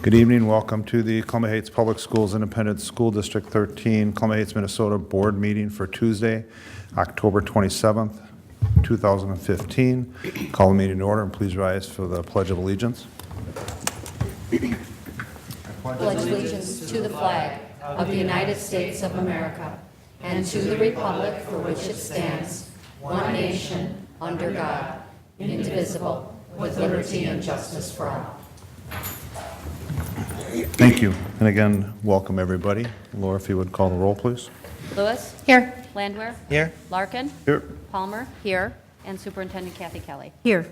Good evening. Welcome to the Columbia Heights Public Schools Independent School District 13, Columbia Heights, Minnesota Board Meeting for Tuesday, October 27th, 2015. Call the meeting to order and please rise for the Pledge of Allegiance. Pledge allegiance to the flag of the United States of America and to the republic for which it stands, one nation, under God, indivisible, with liberty and justice for all. Thank you. And again, welcome everybody. Laura, if you would call the roll, please. Lewis? Here. Landwehr? Here. Larkin? Here. Palmer? Here. And Superintendent Kathy Kelly? Here.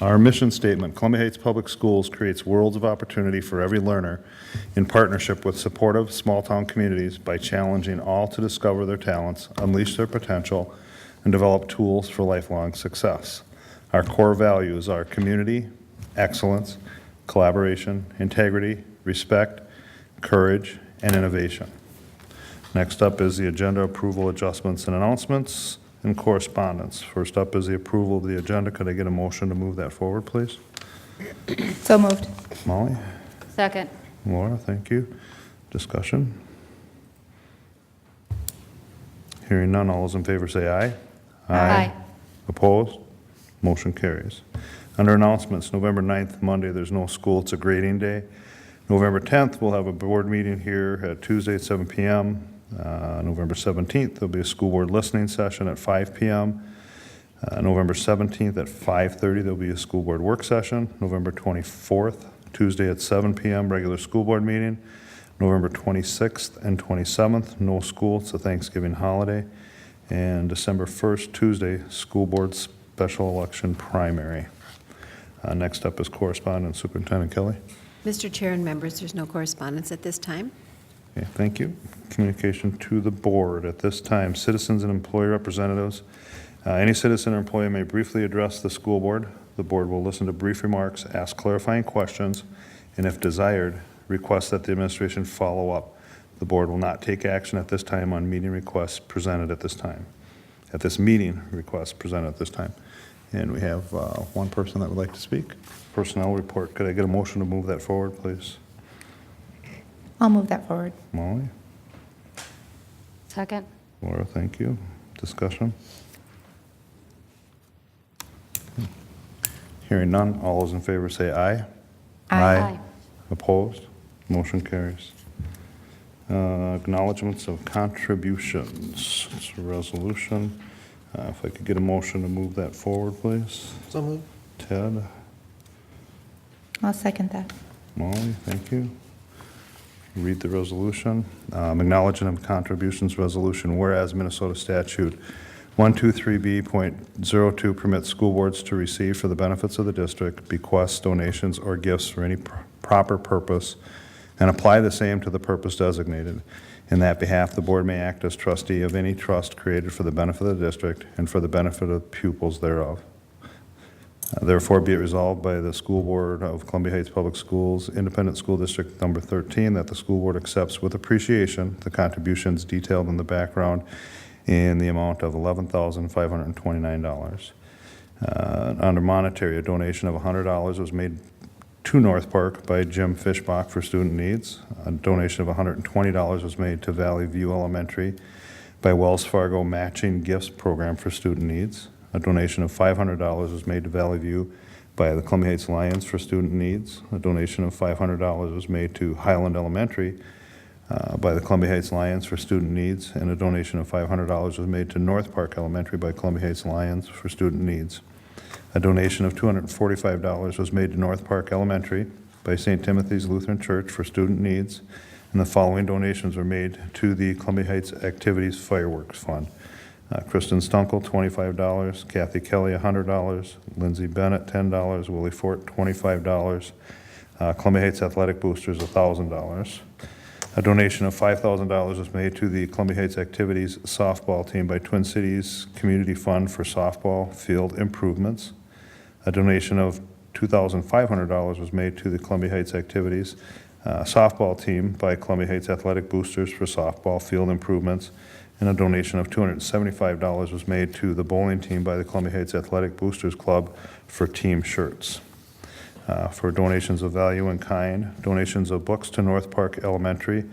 Our mission statement, Columbia Heights Public Schools creates worlds of opportunity for every learner in partnership with supportive small-town communities by challenging all to discover their talents, unleash their potential, and develop tools for lifelong success. Our core values are community, excellence, collaboration, integrity, respect, courage, and innovation. Next up is the agenda approval, adjustments, and announcements, and correspondence. First up is the approval of the agenda. Could I get a motion to move that forward, please? So moved. Molly? Second. Laura, thank you. Discussion? Hearing none, all those in favor say aye. Aye. Opposed? Motion carries. Under announcements, November 9th, Monday, there's no school. It's a grading day. November 10th, we'll have a board meeting here at Tuesday at 7 p.m. November 17th, there'll be a school board listening session at 5 p.m. November 17th at 5:30, there'll be a school board work session. November 24th, Tuesday at 7 p.m., regular school board meeting. November 26th and 27th, no school. It's a Thanksgiving holiday. And December 1st, Tuesday, school board special election primary. Next up is correspondence. Superintendent Kelly. Mr. Chair and members, there's no correspondence at this time. Okay, thank you. Communication to the board. At this time, citizens and employee representatives. Any citizen or employee may briefly address the school board. The board will listen to brief remarks, ask clarifying questions, and if desired, request that the administration follow up. The board will not take action at this time on meeting requests presented at this time. At this meeting, requests presented at this time. And we have one person that would like to speak. Personnel report. Could I get a motion to move that forward, please? I'll move that forward. Molly? Second. Laura, thank you. Discussion? Hearing none, all those in favor say aye. Aye. Opposed? Motion carries. Acknowledgements of contributions. It's a resolution. If I could get a motion to move that forward, please. So moved. Ted? I'll second that. Molly, thank you. Read the resolution. Acknowledgement of contributions resolution, whereas Minnesota statute 123B.02 permits school boards to receive for the benefits of the district bequests, donations, or gifts for any proper purpose and apply the same to the purpose designated. In that behalf, the board may act as trustee of any trust created for the benefit of the district and for the benefit of pupils thereof. Therefore, be it resolved by the School Board of Columbia Heights Public Schools, Independent School District Number 13, that the school board accepts with appreciation the contributions detailed in the background in the amount of $11,529. Under monetary, a donation of $100 was made to North Park by Jim Fishbach for student needs. A donation of $120 was made to Valley View Elementary by Wells Fargo Matching Gifts Program for student needs. A donation of $500 was made to Valley View by the Columbia Heights Lions for student needs. A donation of $500 was made to Highland Elementary by the Columbia Heights Lions for student needs. And a donation of $500 was made to North Park Elementary by Columbia Heights Lions for student needs. A donation of $245 was made to North Park Elementary by St. Timothy's Lutheran Church for student needs. And the following donations were made to the Columbia Heights Activities Fireworks Fund. Kristen Stunkel, $25, Kathy Kelly, $100, Lindsay Bennett, $10, Willie Fort, $25, Columbia Heights Athletic Boosters, $1,000. A donation of $5,000 was made to the Columbia Heights Activities softball team by Twin Cities Community Fund for softball field improvements. A donation of $2,500 was made to the Columbia Heights Activities softball team by Columbia Heights Athletic Boosters for softball field improvements. And a donation of $275 was made to the bowling team by the Columbia Heights Athletic Boosters Club for team shirts. for donations of value in kind, donations of books to North Park Elementary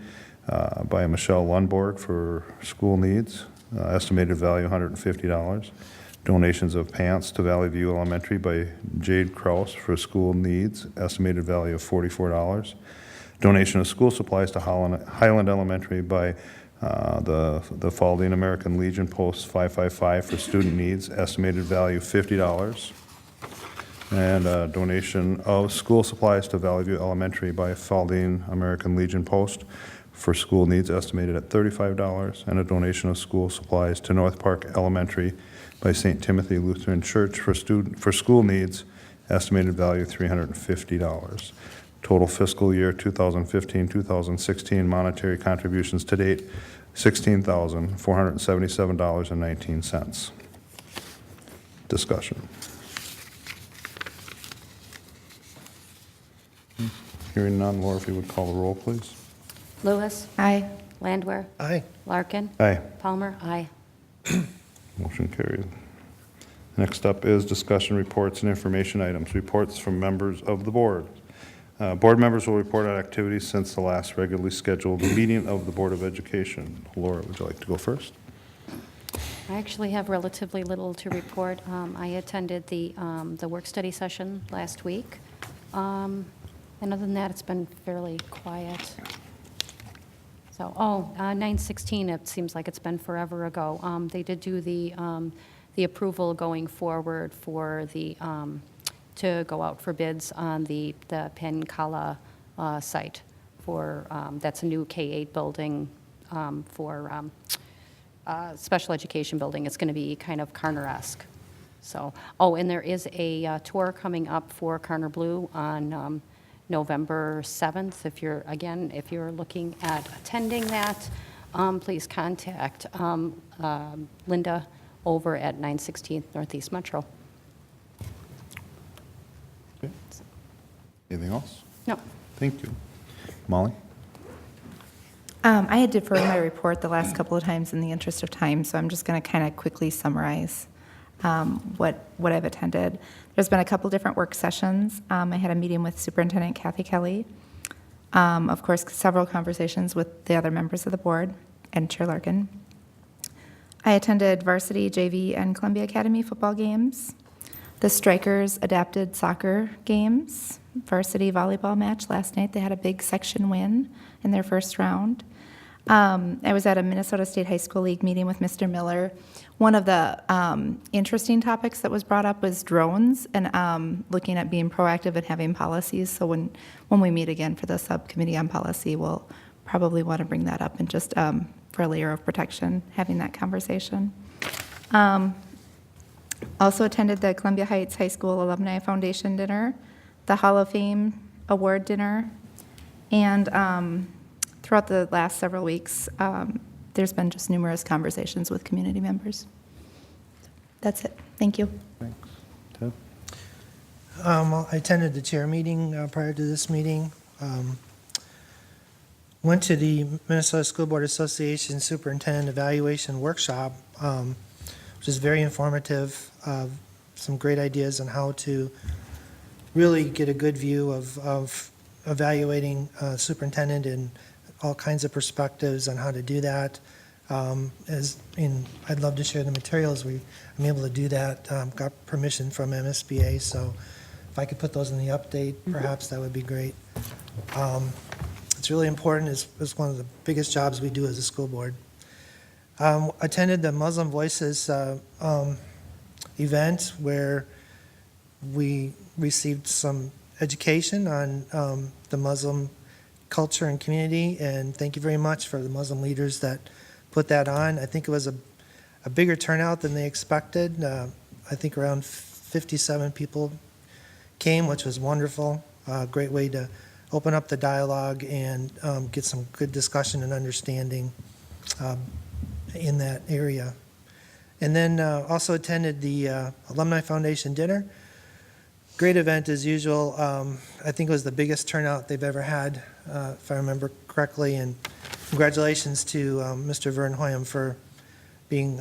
by Michelle Lundborg for school needs, estimated value $150. Donations of pants to Valley View Elementary by Jade Kraus for school needs, estimated value of $44. Donation of school supplies to Highland Elementary by the Faldine American Legion Post 555 for student needs, estimated value $50. And donation of school supplies to Valley View Elementary by Faldine American Legion Post for school needs, estimated at $35. And a donation of school supplies to North Park Elementary by St. Timothy Lutheran Church for school needs, estimated value $350. Total fiscal year 2015-2016 monetary contributions to date, $16,477.19. Discussion. Hearing none, Laura, if you would call the roll, please. Lewis. Aye. Landwehr. Aye. Larkin. Aye. Palmer. Aye. Motion carried. Next up is discussion reports and information items. Reports from members of the board. Board members will report on activities since the last regularly scheduled meeting of the Board of Education. Laura, would you like to go first? I actually have relatively little to report. I attended the work study session last week. And other than that, it's been fairly quiet. So, 9/16, it seems like it's been forever ago. They did do the approval going forward for the, to go out for bids on the Pencala site for, that's a new K-8 building for special education building. It's going to be kind of Carner-esque. So, and there is a tour coming up for Carner Blue on November 7th. If you're looking at attending that, please contact Linda over at 916 Northeast Metro. Okay. Anything else? No. Thank you. Molly? I had deferred my report the last couple of times in the interest of time, so I'm just going to kind of quickly summarize what I've attended. There's been a couple different work sessions. I had a meeting with Superintendent Kathy Kelly. Of course, several conversations with the other members of the board and Chair Larkin. I attended varsity, JV, and Columbia Academy football games, the Strikers adapted soccer games, varsity volleyball match last night. They had a big section win in their first round. I was at a Minnesota State High School League meeting with Mr. Miller. One of the interesting topics that was brought up was drones and looking at being proactive and having policies. So when we meet again for the subcommittee on policy, we'll probably want to bring that up and just for a layer of protection, having that conversation. Also attended the Columbia Heights High School Alumni Foundation dinner, the Hall of Fame award dinner, and throughout the last several weeks, there's been just numerous conversations with community members. That's it. Thank you. Thanks. Ted? I attended the chair meeting prior to this meeting. Went to the Minnesota School Board Association Superintendent Evaluation Workshop, which is very informative. Some great ideas on how to really get a good view of evaluating superintendent in all kinds of perspectives on how to do that. I'd love to share the materials. I'm able to do that. Got permission from MSBA, so if I could put those in the update, perhaps that would be great. It's really important. It's one of the biggest jobs we do as a school board. Attended the Muslim Voices event where we received some education on the Muslim culture and community, and thank you very much for the Muslim leaders that put that on. I think it was a bigger turnout than they expected. I think around 57 people came, which was wonderful. Great way to open up the dialogue and get some good discussion and understanding in that area. And then also attended the Alumni Foundation dinner. Great event as usual. I think it was the biggest turnout they've ever had, if I remember correctly. And congratulations to Mr. Vern Hoyam for being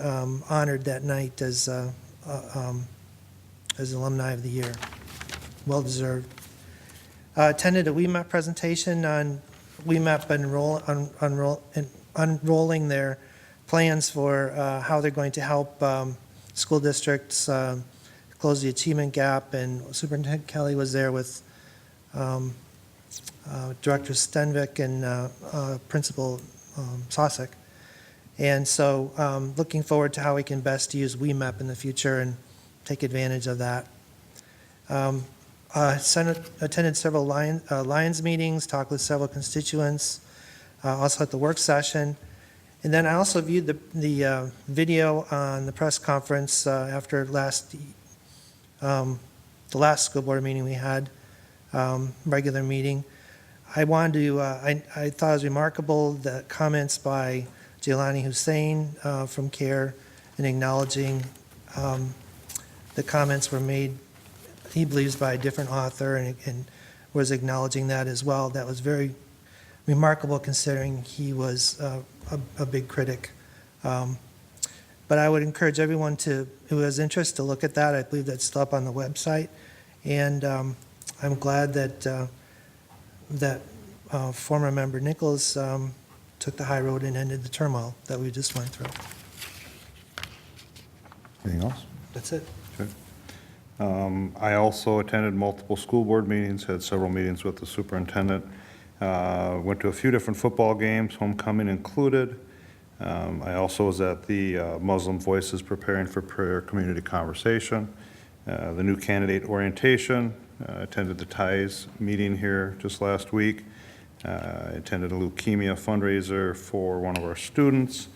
honored that night as Alumni of the Year. Well deserved. Attended a WEMAP presentation on WEMAP unrolling their plans for how they're going to help school districts close the achievement gap, and Superintendent Kelly was there with Director Stenvik and Principal Sosek. And so looking forward to how we can best use WEMAP in the future and take advantage of that. Attended several Lions meetings, talked with several constituents, also at the work session. And then I also viewed the video on the press conference after the last school board meeting we had, regular meeting. I wanted to, I thought it was remarkable the comments by Jailani Hussein from CARE in acknowledging the comments were made, he believes, by a different author, and was acknowledging that as well. That was very remarkable considering he was a big critic. But I would encourage everyone who has interest to look at that. I believe that's still up on the website. And I'm glad that former member Nichols took the high road and ended the turmoil that we just went through. Anything else? That's it. Okay. I also attended multiple school board meetings, had several meetings with the superintendent. Went to a few different football games, homecoming included. I also was at the Muslim Voices Preparing for Prayer community conversation, the new candidate orientation, attended the TIES meeting here just last week. I attended a leukemia fundraiser for one of our students,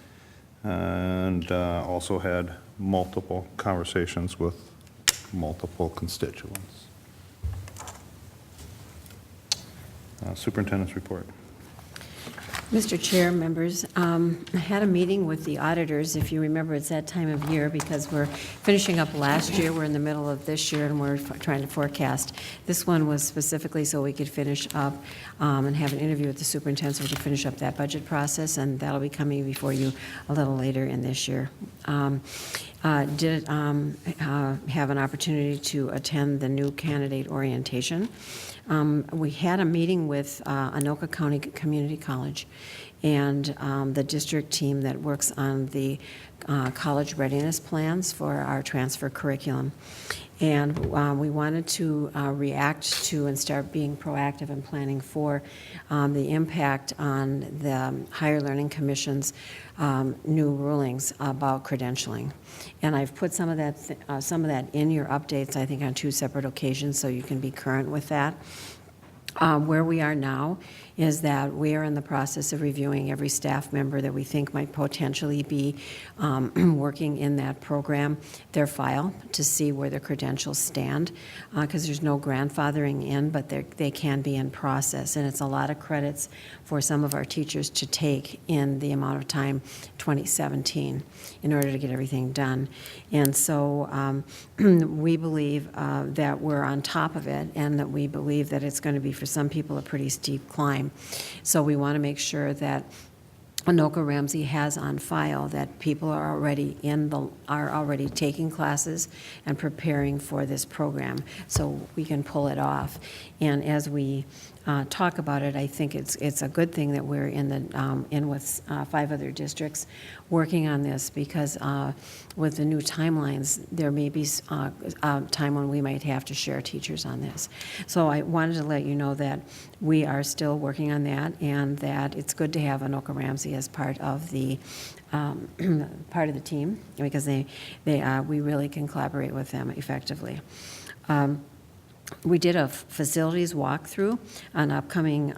and also had multiple conversations with multiple constituents. Superintendent's report. Mr. Chair, members, I had a meeting with the auditors. If you remember, it's that time of year because we're finishing up last year, we're in the middle of this year, and we're trying to forecast. This one was specifically so we could finish up and have an interview with the superintendent so we could finish up that budget process, and that'll be coming before you a little later in this year. Did have an opportunity to attend the new candidate orientation. We had a meeting with Anoka County Community College and the district team that works on the college readiness plans for our transfer curriculum. And we wanted to react to and start being proactive and planning for the impact on the Higher Learning Commission's new rulings about credentialing. And I've put some of that in your updates, I think, on 2 separate occasions, so you can be current with that. Where we are now is that we are in the process of reviewing every staff member that we think might potentially be working in that program, their file, to see where their credentials stand, because there's no grandfathering in, but they can be in process. And it's a lot of credits for some of our teachers to take in the amount of time 2017 in order to get everything done. And so we believe that we're on top of it, and that we believe that it's going to be, for some people, a pretty steep climb. So we want to make sure that Anoka Ramsey has on file that people are already taking classes and preparing for this program, so we can pull it off. And as we talk about it, I think it's a good thing that we're in with 5 other districts working on this, because with the new timelines, there may be a time when we might have to share teachers on this. So I wanted to let you know that we are still working on that, and that it's good to have Anoka Ramsey as part of the team, because we really can collaborate with them effectively. We did a facilities walkthrough on upcoming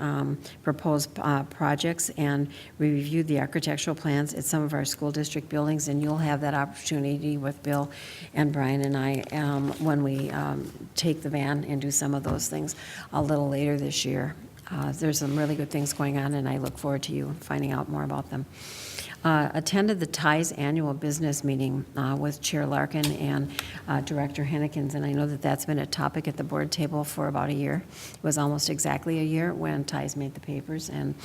proposed projects, and we reviewed the architectural plans at some of our school district buildings, and you'll have that opportunity with Bill and Brian and I when we take the van and do some of those things a little later this year. There's some really good things going on, and I look forward to you finding out more about them. Attended the TIES annual business meeting with Chair Larkin and Director Hennekins, and I know that that's been a topic at the board table for about a year. It was almost exactly a year when TIES made the papers, and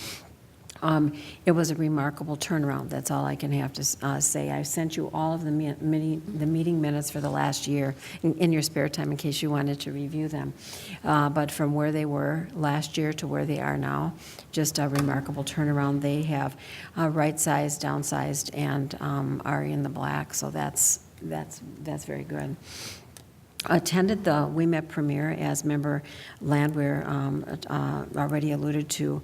It was a remarkable turnaround. That's all I can have to say. I sent you all of the meeting minutes for the last year in your spare time in case you wanted to review them. But from where they were last year to where they are now, just a remarkable turnaround. They have right-sized, downsized, and are in the black, so that's very good. Attended the WeMet premiere, as Member Landwehr already alluded to,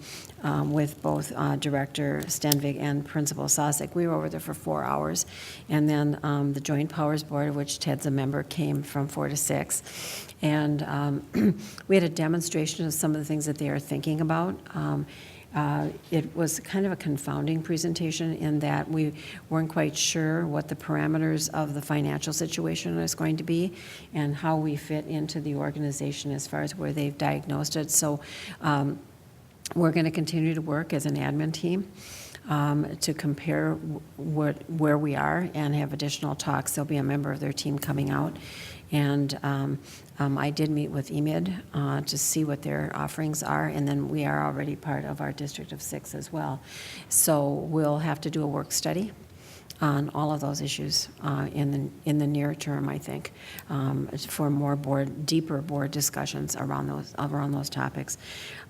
with both Director Stenvig and Principal Sosek. We were over there for 4 hours, and then the Joint Powers Board, of which Ted's a member, came from 4 to 6. And we had a demonstration of some of the things that they are thinking about. It was kind of a confounding presentation in that we weren't quite sure what the parameters of the financial situation is going to be and how we fit into the organization as far as where they've diagnosed it. So we're going to continue to work as an admin team to compare where we are and have additional talks. There'll be a member of their team coming out. And I did meet with EMID to see what their offerings are, and then we are already part of our District of 6 as well. So we'll have to do a work study on all of those issues in the near term, I think, for more deeper board discussions around those topics.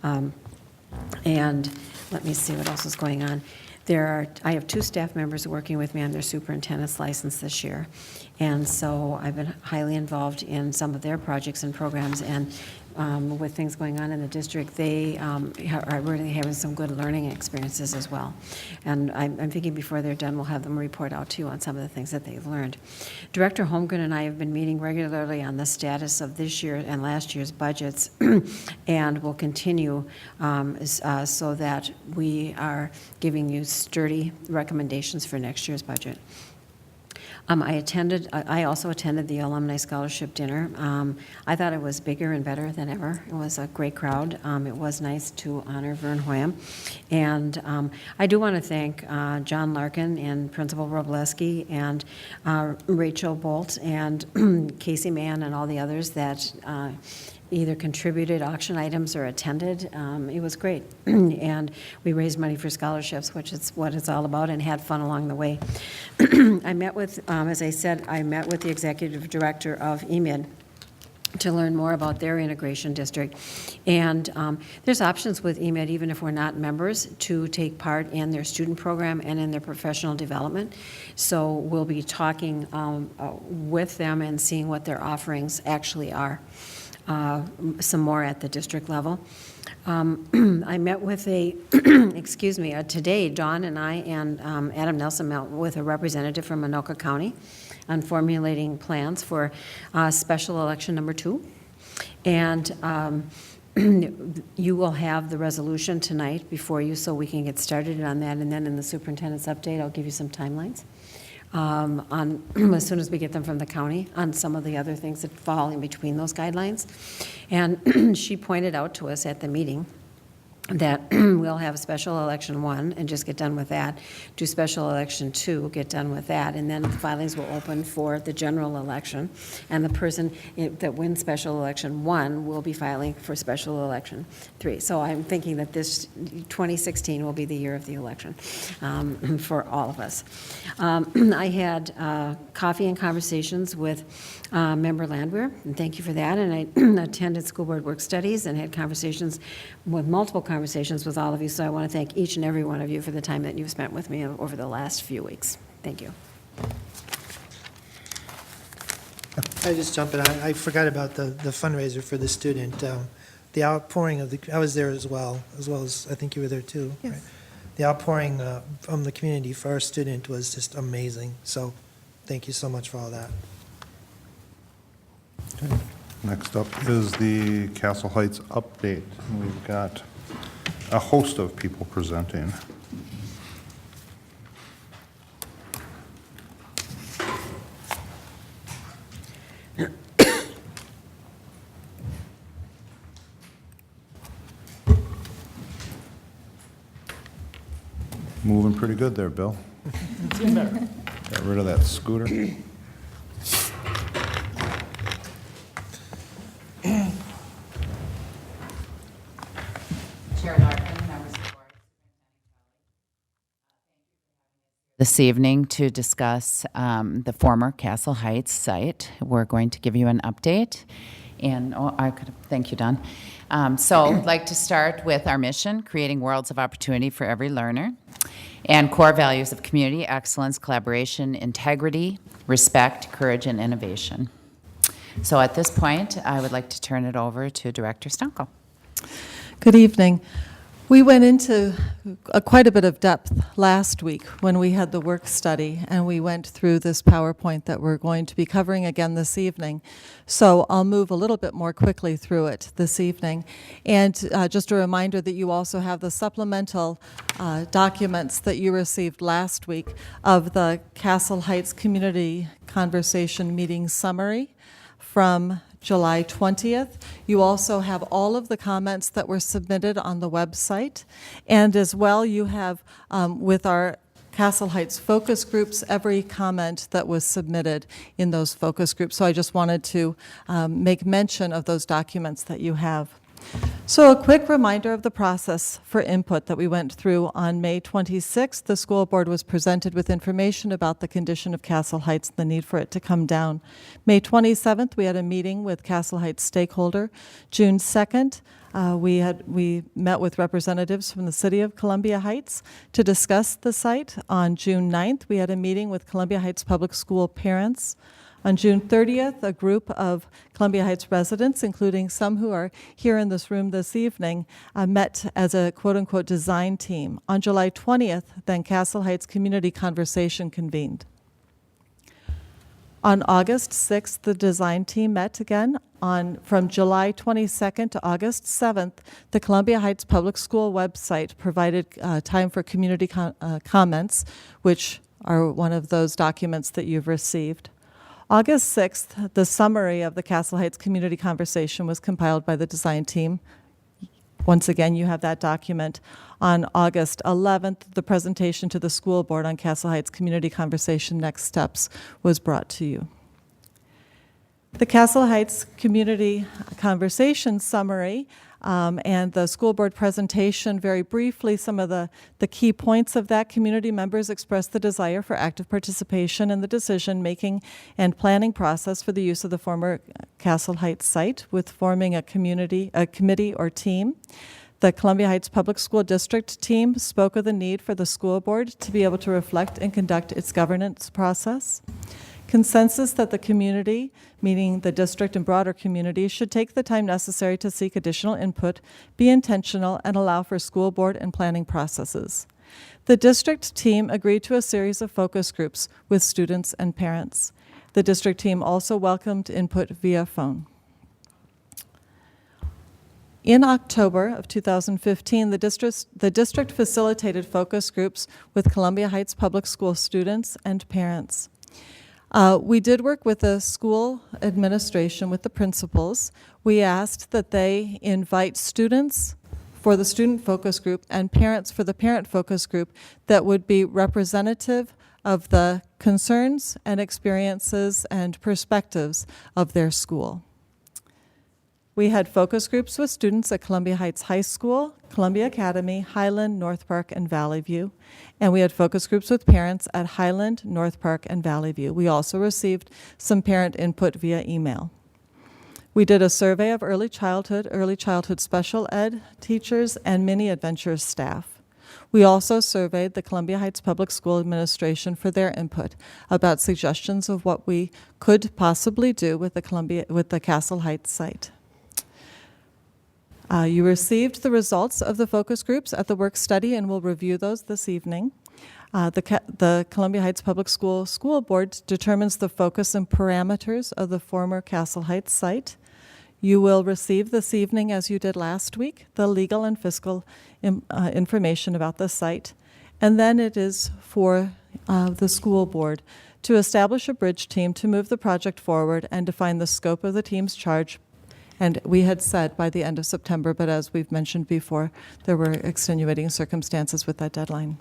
And let me see what else is going on. I have 2 staff members working with me on their superintendent's license this year. And so I've been highly involved in some of their projects and programs, and with things going on in the district, they are really having some good learning experiences as well. And I'm thinking before they're done, we'll have them report out to you on some of the things that they've learned. Director Holmgren and I have been meeting regularly on the status of this year and last year's budgets, and will continue so that we are giving you sturdy recommendations for next year's budget. I also attended the Alumni Scholarship Dinner. I thought it was bigger and better than ever. It was a great crowd. It was nice to honor Vern Hoyam. And I do want to thank John Larkin and Principal Robleski and Rachel Bolt and Casey Mann and all the others that either contributed auction items or attended. It was great. And we raised money for scholarships, which is what it's all about, and had fun along the way. I met with, as I said, I met with the executive director of EMID to learn more about their integration district. And there's options with EMID, even if we're not members, to take part in their student program and in their professional development. So we'll be talking with them and seeing what their offerings actually are. Some more at the district level. I met with today, Dawn and I and Adam Nelson met with a representative from Anoka County on formulating plans for special election number 2. And you will have the resolution tonight before you so we can get started on that. And then in the superintendent's update, I'll give you some timelines. On as soon as we get them from the county on some of the other things that fall in between those guidelines. And she pointed out to us at the meeting that we'll have special election 1 and just get done with that, do special election 2, get done with that, and then the filings will open for the general election, and the person that wins special election 1 will be filing for special election 3. So I'm thinking that this 2016 will be the year of the election for all of us. I had coffee and conversations with Member Landwehr, and thank you for that, and I attended school board work studies and had multiple conversations with all of you, so I want to thank each and every one of you for the time that you've spent with me over the last few weeks. Thank you. I just jump in. I forgot about the fundraiser for the student. The outpouring of I was there as well as I think you were there too. Yes. Right? The outpouring from the community for our student was just amazing. So thank you so much for all that. Okay. Next up is the Castle Heights update. We've got a host of people presenting. Moving pretty good there, Bill. Got rid of that scooter. Chair Larkin, members of the board, this evening to discuss the former Castle Heights site. We're going to give you an update. And thank you, Don. So I'd like to start with our mission, creating worlds of opportunity for every learner, and core values of community, excellence, collaboration, integrity, respect, courage, and innovation. So at this point, I would like to turn it over to Director Stunkel. Good evening. We went into quite a bit of depth last week when we had the work study, and we went through this PowerPoint that we're going to be covering again this evening. So I'll move a little bit more quickly through it this evening. And just a reminder that you also have the supplemental documents that you received last week of the Castle Heights Community Conversation Meeting Summary from July 20th. You also have all of the comments that were submitted on the website. And as well, you have, with our Castle Heights focus groups, every comment that was submitted in those focus groups. So I just wanted to make mention of those documents that you have. So a quick reminder of the process for input that we went through on May 26th. The school board was presented with information about the condition of Castle Heights and the need for it to come down. May 27th, we had a meeting with Castle Heights stakeholder. June 2nd, we met with representatives from the city of Columbia Heights to discuss the site. On June 9th, we had a meeting with Columbia Heights Public School parents. On June 30th, a group of Columbia Heights residents, including some who are here in this room this evening, met as a quote-unquote design team. On July 20th, then Castle Heights Community Conversation convened. On August 6th, the design team met again. From July 22nd to August 7th, the Columbia Heights Public School website provided time for community comments, which are one of those documents that you've received. August 6th, the summary of the Castle Heights Community Conversation was compiled by the design team. Once again, you have that document. On August 11th, the presentation to the school board on Castle Heights Community Conversation Next Steps was brought to you. The Castle Heights Community Conversation Summary and the school board presentation, very briefly, some of the key points of that. Community members expressed the desire for active participation in the decision-making and planning process for the use of the former Castle Heights site, with forming a committee or team. The Columbia Heights Public School District team spoke of the need for the school board to be able to reflect and conduct its governance process. Consensus that the community, meaning the district and broader community, should take the time necessary to seek additional input, be intentional, and allow for school board and planning processes. The district team agreed to a series of focus groups with students and parents. The district team also welcomed input via phone. In October of 2015, the district facilitated focus groups with Columbia Heights Public School students and parents. We did work with the school administration, with the principals. We asked that they invite students for the student focus group and parents for the parent focus group that would be representative of the concerns and experiences and perspectives of their school. We had focus groups with students at Columbia Heights High School, Columbia Academy, Highland, North Park, and Valley View. And we had focus groups with parents at Highland, North Park, and Valley View. We also received some parent input via email. We did a survey of early childhood special ed teachers, and mini adventures staff. We also surveyed the Columbia Heights Public School Administration for their input about suggestions of what we could possibly do with the Castle Heights site. You received the results of the focus groups at the work study, and we'll review those this evening. The Columbia Heights Public School Board determines the focus and parameters of the former Castle Heights site. You will receive this evening, as you did last week, the legal and fiscal information about the site. And then it is for the school board to establish a bridge team to move the project forward and define the scope of the team's charge. And we had said by the end of September, but as we've mentioned before, there were extenuating circumstances with that deadline.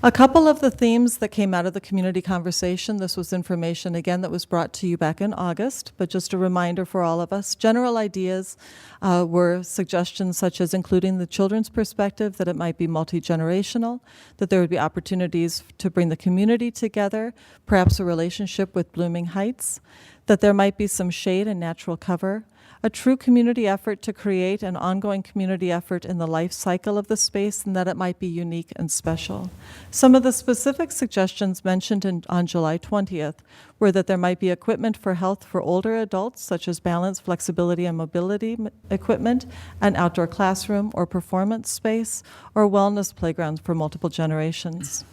A couple of the themes that came out of the community conversation, this was information, again, that was brought to you back in August, but just a reminder for all of us. General ideas were suggestions such as including the children's perspective, that it might be multi-generational, that there would be opportunities to bring the community together, perhaps a relationship with Blooming Heights, that there might be some shade and natural cover, a true community effort to create an ongoing community effort in the life cycle of the space, and that it might be unique and special. Some of the specific suggestions mentioned on July 20th were that there might be equipment for health for older adults, such as balance, flexibility, and mobility equipment, an outdoor classroom or performance space, or wellness playgrounds for multiple generations.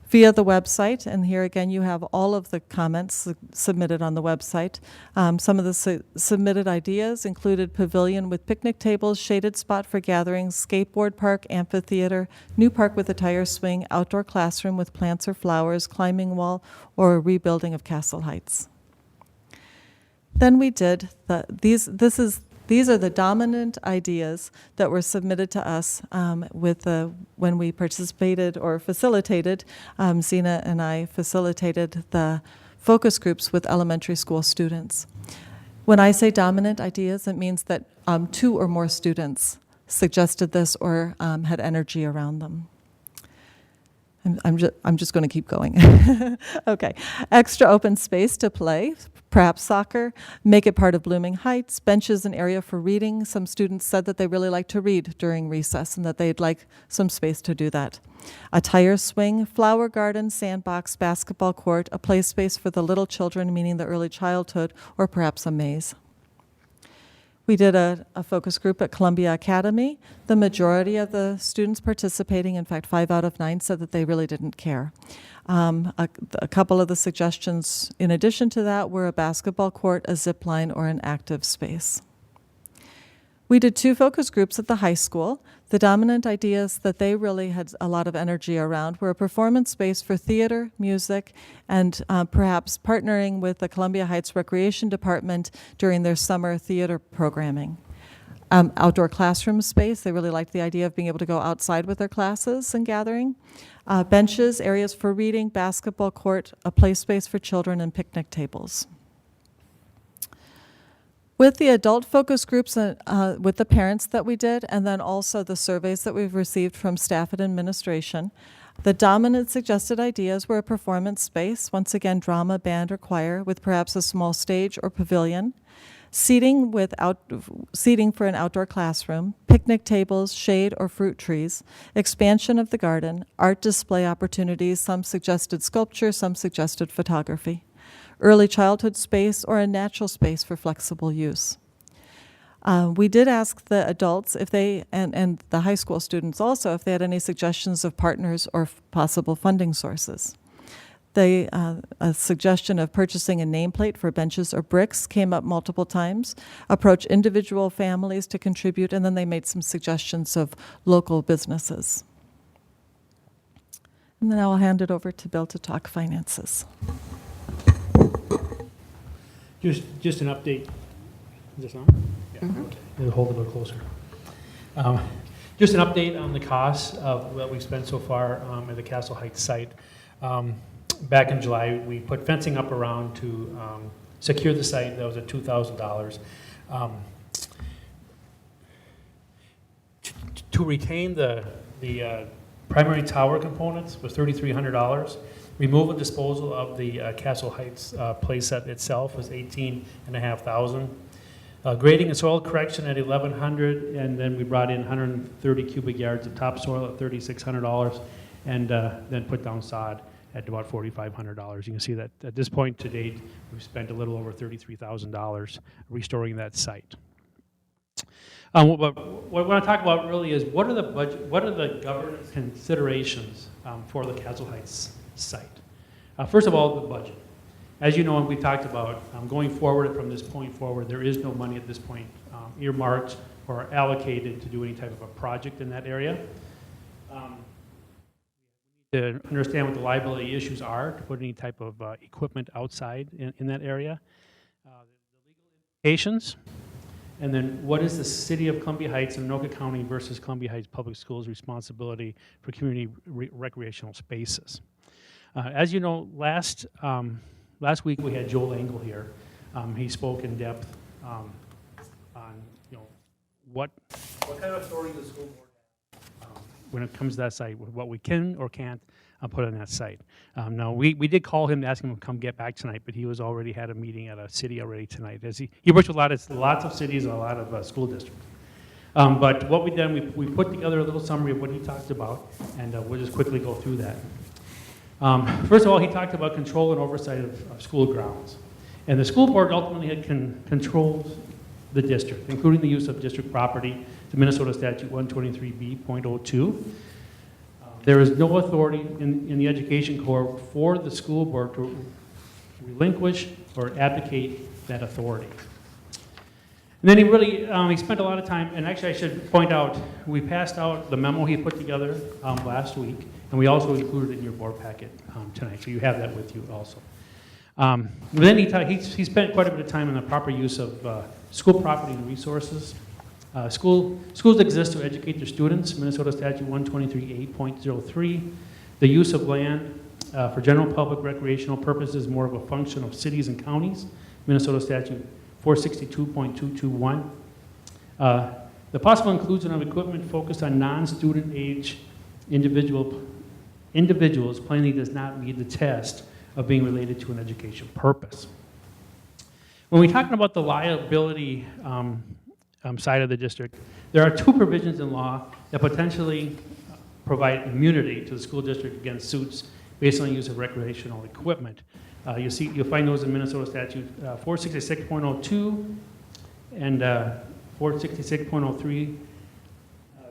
Via the website, and here again you have all of the comments submitted on the website. Some of the submitted ideas included pavilion with picnic tables, shaded spot for gatherings, skateboard park, amphitheater, new park with a tire swing, outdoor classroom with plants or flowers, climbing wall, or a rebuilding of Castle Heights. Then we did these are the dominant ideas that were submitted to us when we participated or facilitated. Zena and I facilitated the focus groups with elementary school students. When I say dominant ideas, it means that 2 or more students suggested this or had energy around them. I'm just going to keep going. Okay. Extra open space to play, perhaps soccer, make it part of Blooming Heights, benches, an area for reading. Some students said that they really like to read during recess and that they'd like some space to do that. A tire swing, flower garden, sandbox, basketball court, a play space for the little children, meaning the early childhood, or perhaps a maze. We did a focus group at Columbia Academy. The majority of the students participating, in fact 5 out of 9, said that they really didn't care. A couple of the suggestions in addition to that were a basketball court, a zip line, or an active space. We did 2 focus groups at the high school. The dominant ideas that they really had a lot of energy around were a performance space for theater, music, and perhaps partnering with the Columbia Heights Recreation Department during their summer theater programming. Outdoor classroom space, they really liked the idea of being able to go outside with their classes and gathering. Benches, areas for reading, basketball court, a play space for children, and picnic tables. With the adult focus groups, with the parents that we did, and then also the surveys that we've received from staff and administration, the dominant suggested ideas were a performance space, once again drama, band, or choir, with perhaps a small stage or pavilion, seating for an outdoor classroom, picnic tables, shade or fruit trees, expansion of the garden, art display opportunities, some suggested sculpture, some suggested photography, early childhood space, or a natural space for flexible use. We did ask the adults if they, and the high school students also, if they had any suggestions of partners or possible funding sources. A suggestion of purchasing a nameplate for benches or bricks came up multiple times, approach individual families to contribute, and then they made some suggestions of local businesses. And then I'll hand it over to Bill to talk finances. Just an update. Is this on? Yeah. Okay. Hold it a little closer. Just an update on the costs of what we've spent so far at the Castle Heights site. Back in July, we put fencing up around to secure the site. That was at $2,000. To retain the primary tower components was $3,300. Removal and disposal of the Castle Heights playset itself was $18,500. Grading and soil correction at $1,100, and then we brought in 130 cubic yards of topsoil at $3,600, and then put down sod at about $4,500. You can see that at this point to date, we've spent a little over $33,000 restoring that site. What I want to talk about really is what are the governance considerations for the Castle Heights site. First of all, the budget. As you know, and we've talked about, going forward from this point forward, there is no money at this point earmarked or allocated to do any type of a project in that area. To understand what the liability issues are, to put any type of equipment outside in that area. The legal implications, And then what is the City of Columbia Heights and Anoka County versus Columbia Heights Public Schools' responsibility for community recreational spaces? As you know, last week we had Joel Engel here. He spoke in depth on, what kind of authority the school board has when it comes to that site, what we can or can't put on that site. Now, we did call him to ask him to come get back tonight, but he was already had a meeting at a city already tonight. As he works with lots of cities and a lot of school districts. But what we've done, we put together a little summary of what he talked about, and we'll just quickly go through that. First of all, he talked about control and oversight of school grounds. And the school board ultimately controls the district, including the use of district property, the Minnesota Statute 123B.02. There is no authority in the Education Corps for the school board to relinquish or abdicate that authority. And then he spent a lot of time, and actually I should point out, we passed out the memo he put together last week, and we also included it in your board packet tonight, so you have that with you also. Then he spent quite a bit of time on the proper use of school property and resources. Schools exist to educate their students, Minnesota Statute 123A.03. The use of land for general public recreational purposes is more of a function of cities and counties, Minnesota Statute 462.221. The possible inclusion of equipment focused on non-student age individuals plainly does not meet the test of being related to an education purpose. When we're talking about the liability side of the district, there are two provisions in law that potentially provide immunity to the school district against suits based on the use of recreational equipment. You'll find those in Minnesota Statute 466.02 and 466.03,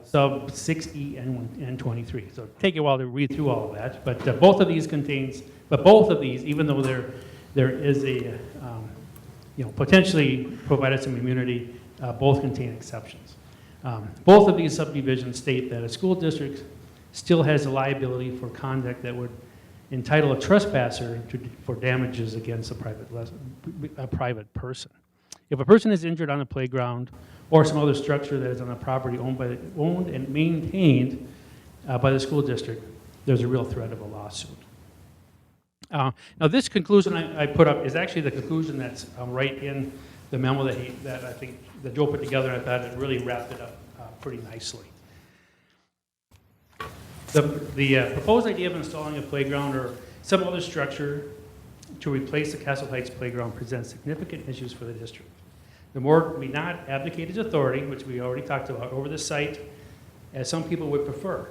sub 6E and 23. So take a while to read through all of that, but both of these, even though there is a potentially provided some immunity, both contain exceptions. Both of these subdivisions state that a school district still has a liability for conduct that would entitle a trespasser for damages against a private person. If a person is injured on a playground or some other structure that is on a property owned and maintained by the school district, there's a real threat of a lawsuit. Now, this conclusion I put up is actually the conclusion that's right in the memo that I think that Joe put together. I thought it really wrapped it up pretty nicely. The proposed idea of installing a playground or some other structure to replace the Castle Heights playground presents significant issues for the district. The board may not abdicate its authority, which we already talked about, over the site, as some people would prefer.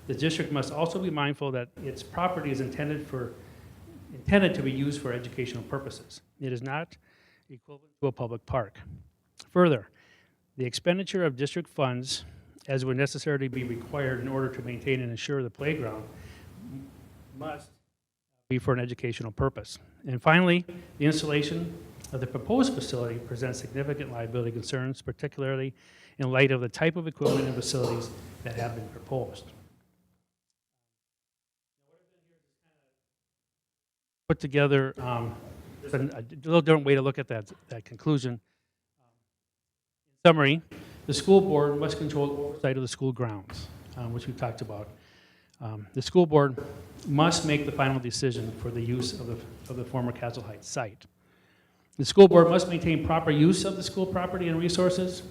The district must also be mindful that its property is intended to be used for educational purposes. It is not equivalent to a public park. Further, the expenditure of district funds, as would necessarily be required in order to maintain and ensure the playground, must be for an educational purpose. And finally, the installation of the proposed facility presents significant liability concerns, particularly in light of the type of equipment and facilities that have been proposed. Put together a little different way to look at that conclusion. In summary, the school board must control oversight of the school grounds, which we talked about. The school board must make the final decision for the use of the former Castle Heights site. The school board must maintain proper use of the school property and resources.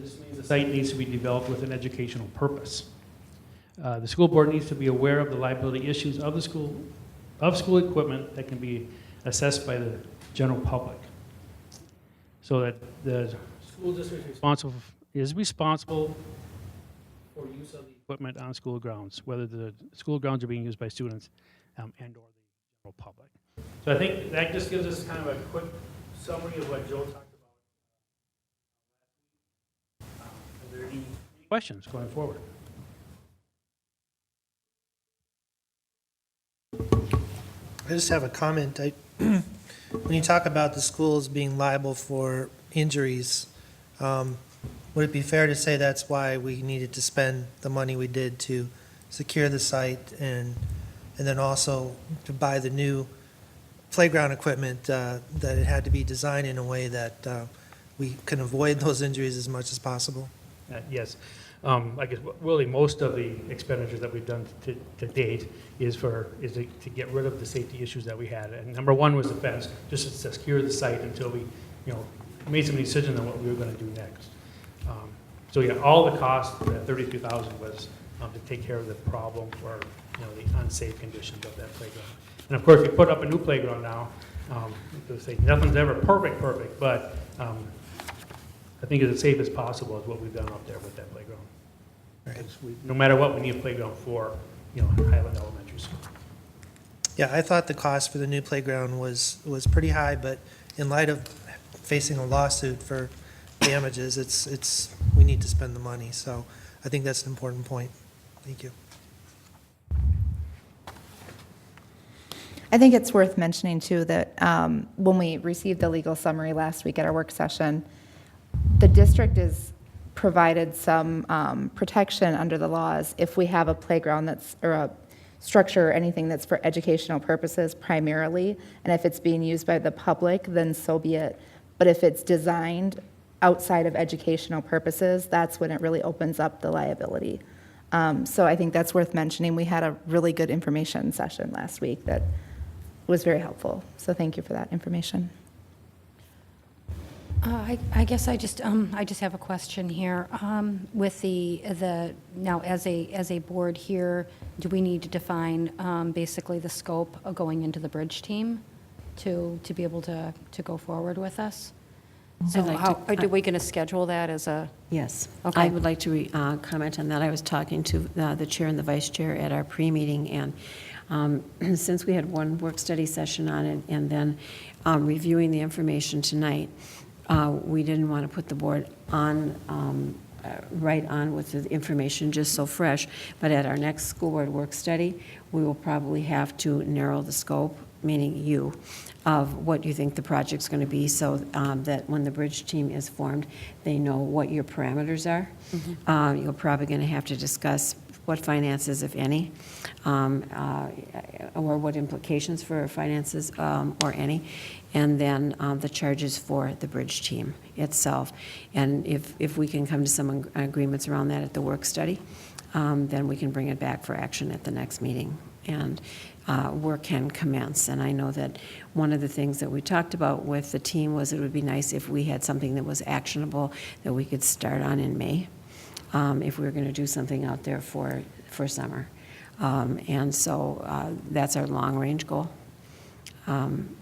This means the site needs to be developed with an educational purpose. The school board needs to be aware of the liability issues of school equipment that can be assessed by the general public, so that the school district is responsible for use of the equipment on school grounds, whether the school grounds are being used by students and or the general public. So I think that just gives us kind of a quick summary of what Joe talked about. Are there any questions going forward? I just have a comment. When you talk about the schools being liable for injuries, would it be fair to say that's why we needed to spend the money we did to secure the site and then also to buy the new playground equipment, that it had to be designed in a way that we can avoid those injuries as much as possible. Yes. I guess really most of the expenditures that we've done to date is to get rid of the safety issues that we had. And number one was the fence, just to secure the site until we, made some decisions on what we were going to do next. So yeah, all the cost, $32,000 was to take care of the problem or the unsafe conditions of that playground. And of course, we put up a new playground now. To say nothing's ever perfect, but I think as safe as possible is what we've done up there with that playground. Right. No matter what, we need a playground for, Highland Elementary School. Yeah, I thought the cost for the new playground was pretty high, but in light of facing a lawsuit for damages, we need to spend the money. So I think that's an important point. Thank you. I think it's worth mentioning, too, that when we received the legal summary last week at our work session, the district is provided some protection under the laws if we have a playground or a structure or anything that's for educational purposes primarily, and if it's being used by the public, then so be it. But if it's designed outside of educational purposes, that's when it really opens up the liability. So I think that's worth mentioning. We had a really good information session last week that was very helpful. So thank you for that information. I guess I just have a question here. With now as a board here, do we need to define basically the scope of going into the bridge team to be able to go forward with us? So I'd like how to- are we going to schedule that as a? Yes. Okay. I would like to comment on that. I was talking to the chair and the vice chair at our pre-meeting, and since we had one work study session on it and then reviewing the information tonight, we didn't want to put the board on right on with the information just so fresh, but at our next school board work study, we will probably have to narrow the scope, meaning you, of what you think the project's going to be, so that when the bridge team is formed, they know what your parameters are. Mm-hmm. You're probably going to have to discuss what finances, if any, or what implications for finances, or any, and then the charges for the bridge team itself. And if we can come to some agreements around that at the work study, then we can bring it back for action at the next meeting, and work can commence. And I know that one of the things that we talked about with the team was it would be nice if we had something that was actionable that we could start on in May, if we were going to do something out there for summer. And so that's our long-range goal,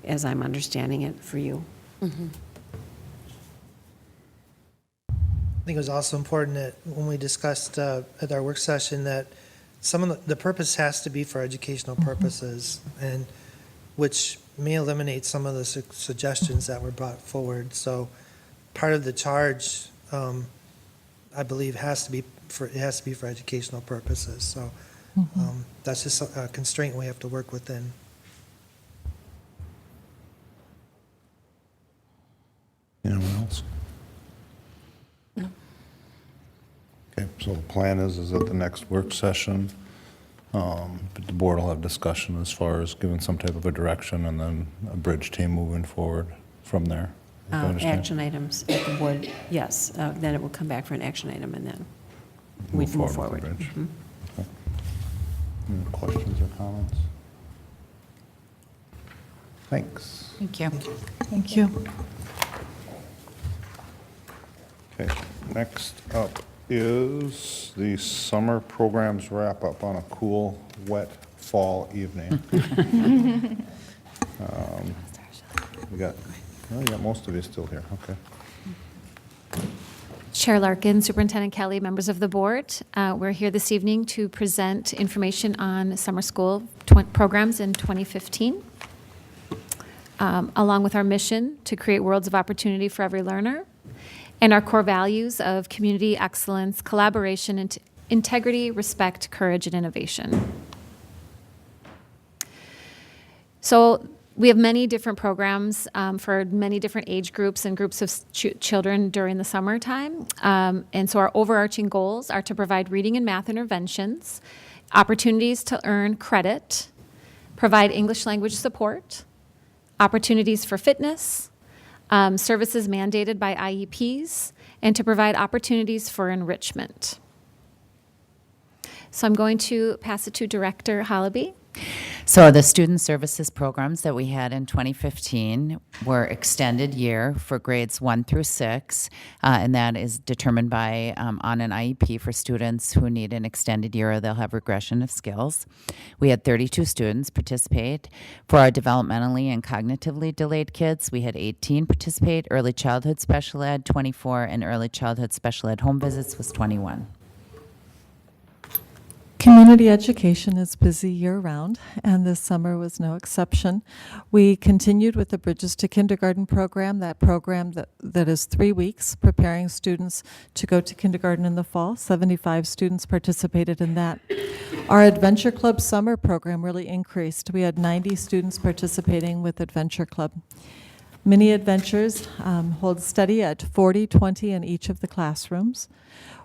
as I'm understanding it for you. Mm-hmm. I think it was also important that when we discussed at our work session that some of the purpose has to be for educational purposes, and which may eliminate some of the suggestions that were brought forward. So part of the charge, I believe, has to be for educational purposes. So that's just a constraint we have to work within. Anyone else? No. Okay, so the plan is at the next work session, the board will have discussion as far as giving some type of a direction and then a bridge team moving forward from there. if I understand. Action items at the board, yes. Then it will come back for an action item, and then we move with the forward. bridge. Mhm. Okay. Any questions or comments? Thanks. Thank you. Thank you. Okay, next up is the summer programs wrap-up on a cool, wet fall evening. We got most of you still here, okay. Chair Larkin, Superintendent Kelly, members of the board. We're here this evening to present information on summer school programs in 2015, along with our mission to create worlds of opportunity for every learner, and our core values of community, excellence, collaboration, and integrity, respect, courage, and innovation. So we have many different programs for many different age groups and groups of children during the summertime. And so our overarching goals are to provide reading and math interventions, opportunities to earn credit, provide English language support, opportunities for fitness, services mandated by IEPs, and to provide opportunities for enrichment. So I'm going to pass it to Director Hollaby. So the student services programs that we had in 2015 were extended year for grades 1 through 6, and that is determined by on an IEP for students who need an extended year or they'll have regression of skills. We had 32 students participate. For our developmentally and cognitively delayed kids, we had 18 participate. Early childhood special ed, 24, and early childhood special ed home visits was 21. Community education is busy year-round, and this summer was no exception. We continued with the Bridges to Kindergarten program, that is 3 weeks, preparing students to go to kindergarten in the fall. 75 students participated in that. Our Adventure Club summer program really increased. We had 90 students participating with Adventure Club. Mini Adventures hold steady at 40, 20 in each of the classrooms.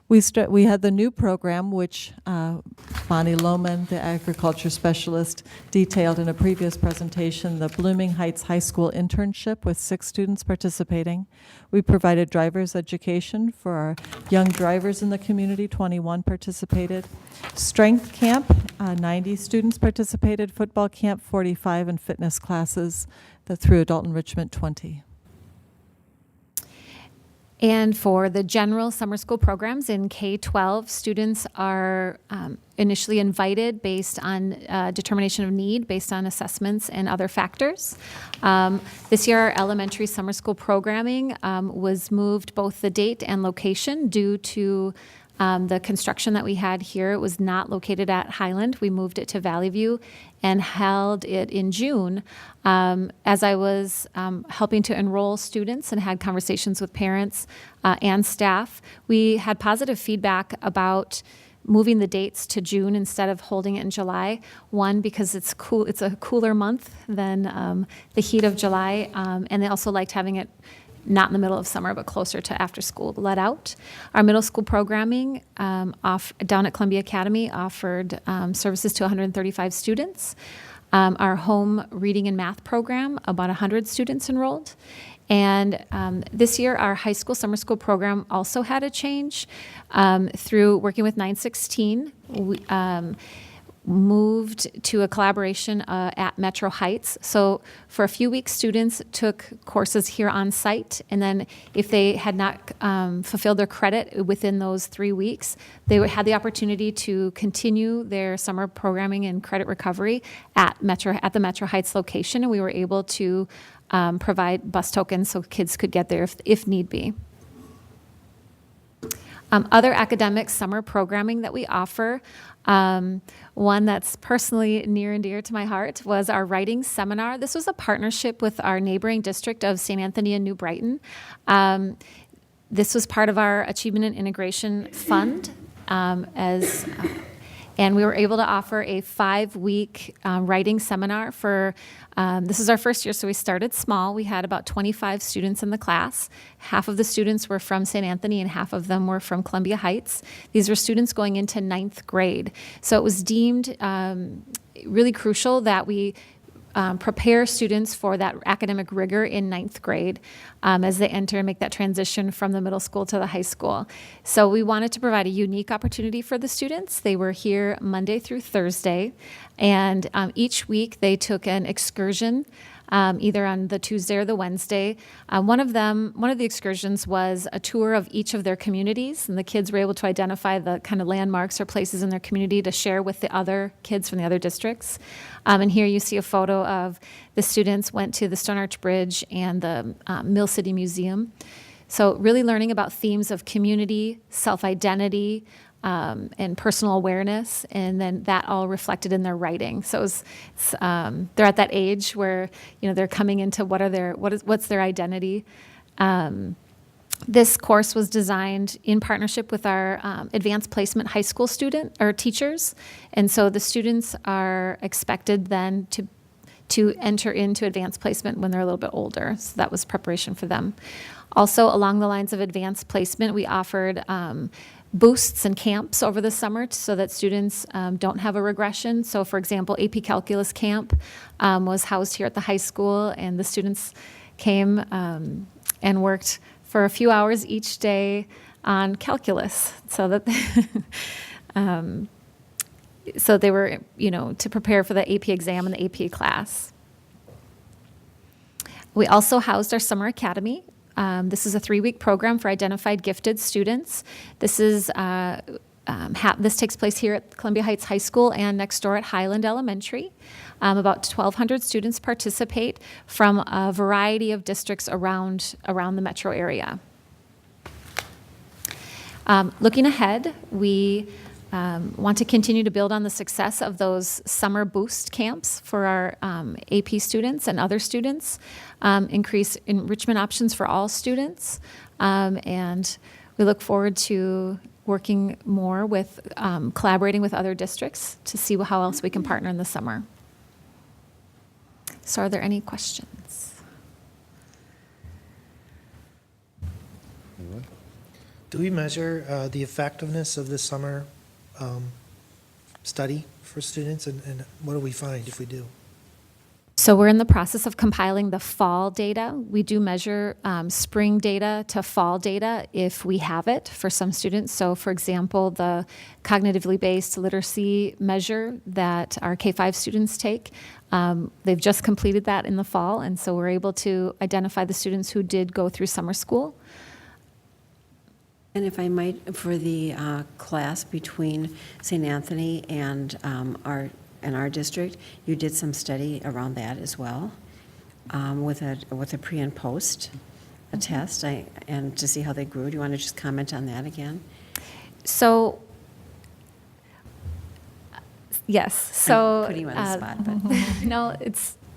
We had the new program, which Bonnie Lohman, the agriculture specialist, detailed in a previous presentation, the Blooming Heights High School internship with 6 students participating. We provided driver's education for our young drivers in the community, 21 participated. Strength camp, 90 students participated. Football camp, 45, and fitness classes through adult enrichment, 20. And for the general summer school programs in K-12, students are initially invited based on determination of need, based on assessments and other factors. This year, our elementary summer school programming was moved both the date and location due to the construction that we had here. It was not located at Highland. We moved it to Valley View and held it in June. As I was helping to enroll students and had conversations with parents and staff, we had positive feedback about moving the dates to June instead of holding it in July. One, because it's cool; it's a cooler month than the heat of July, and they also liked having it not in the middle of summer, but closer to after school let out. Our middle school programming down at Columbia Academy offered services to 135 students. Our home reading and math program, about 100 students enrolled. And this year, our high school summer school program also had a change through working with 916. We moved to a collaboration at Metro Heights. So for a few weeks, students took courses here on site, and then if they had not fulfilled their credit within those 3 weeks, they had the opportunity to continue their summer programming and credit recovery at the Metro Heights location, and we were able to provide bus tokens so kids could get there if need be. Other academic summer programming that we offer, one that's personally near and dear to my heart was our writing seminar. This was a partnership with our neighboring district of St. Anthony and New Brighton. This was part of our Achievement and Integration Fund, and we were able to offer a 5-week writing seminar for, this is our first year, so we started small. We had about 25 students in the class. Half of the students were from St. Anthony and half of them were from Columbia Heights. These were students going into 9th grade. So it was deemed really crucial that we prepare students for that academic rigor in 9th grade as they enter and make that transition from the middle school to the high school. So we wanted to provide a unique opportunity for the students. They were here Monday through Thursday, and each week they took an excursion, either on the Tuesday or the Wednesday. One of the excursions was a tour of each of their communities, and the kids were able to identify the kind of landmarks or places in their community to share with the other kids from the other districts. And here you see a photo of the students went to the Stone Arch Bridge and the Mill City Museum. So really learning about themes of community, self-identity, and personal awareness, and then that all reflected in their writing. So they're at that age where they're coming into what's their identity. This course was designed in partnership with our advanced placement high school teachers, and so the students are expected then to enter into advanced placement when they're a little bit older. So that was preparation for them. Also, along the lines of advanced placement, we offered boosts and camps over the summer so that students don't have a regression. So, for example, AP Calculus camp was housed here at the high school, and the students came and worked for a few hours each day on calculus so that so they were, to prepare for the AP exam and the AP class. We also housed our summer academy. This is a 3-week program for identified gifted students. This is this takes place here at Columbia Heights High School and next door at Highland Elementary. About 1,200 students participate from a variety of districts around the metro area. Looking ahead, we want to continue to build on the success of those summer boost camps for our AP students and other students, increase enrichment options for all students, and we look forward to working more with, collaborating with other districts to see how else we can partner in the summer. So are there any questions? Do we measure the effectiveness of the summer study for students, and what do we find if we do? So we're in the process of compiling the fall data. We do measure spring data to fall data if we have it for some students. So for example, the cognitively based literacy measure that our K-5 students take, they've just completed that in the fall, and so we're able to identify the students who did go through summer school. And if I might, for the class between St. Anthony and our district, you did some study around that as well, with a pre and post a test, and to see how they grew. Do you want to just comment on that again? So, yes. So I'm putting you on the spot, but no,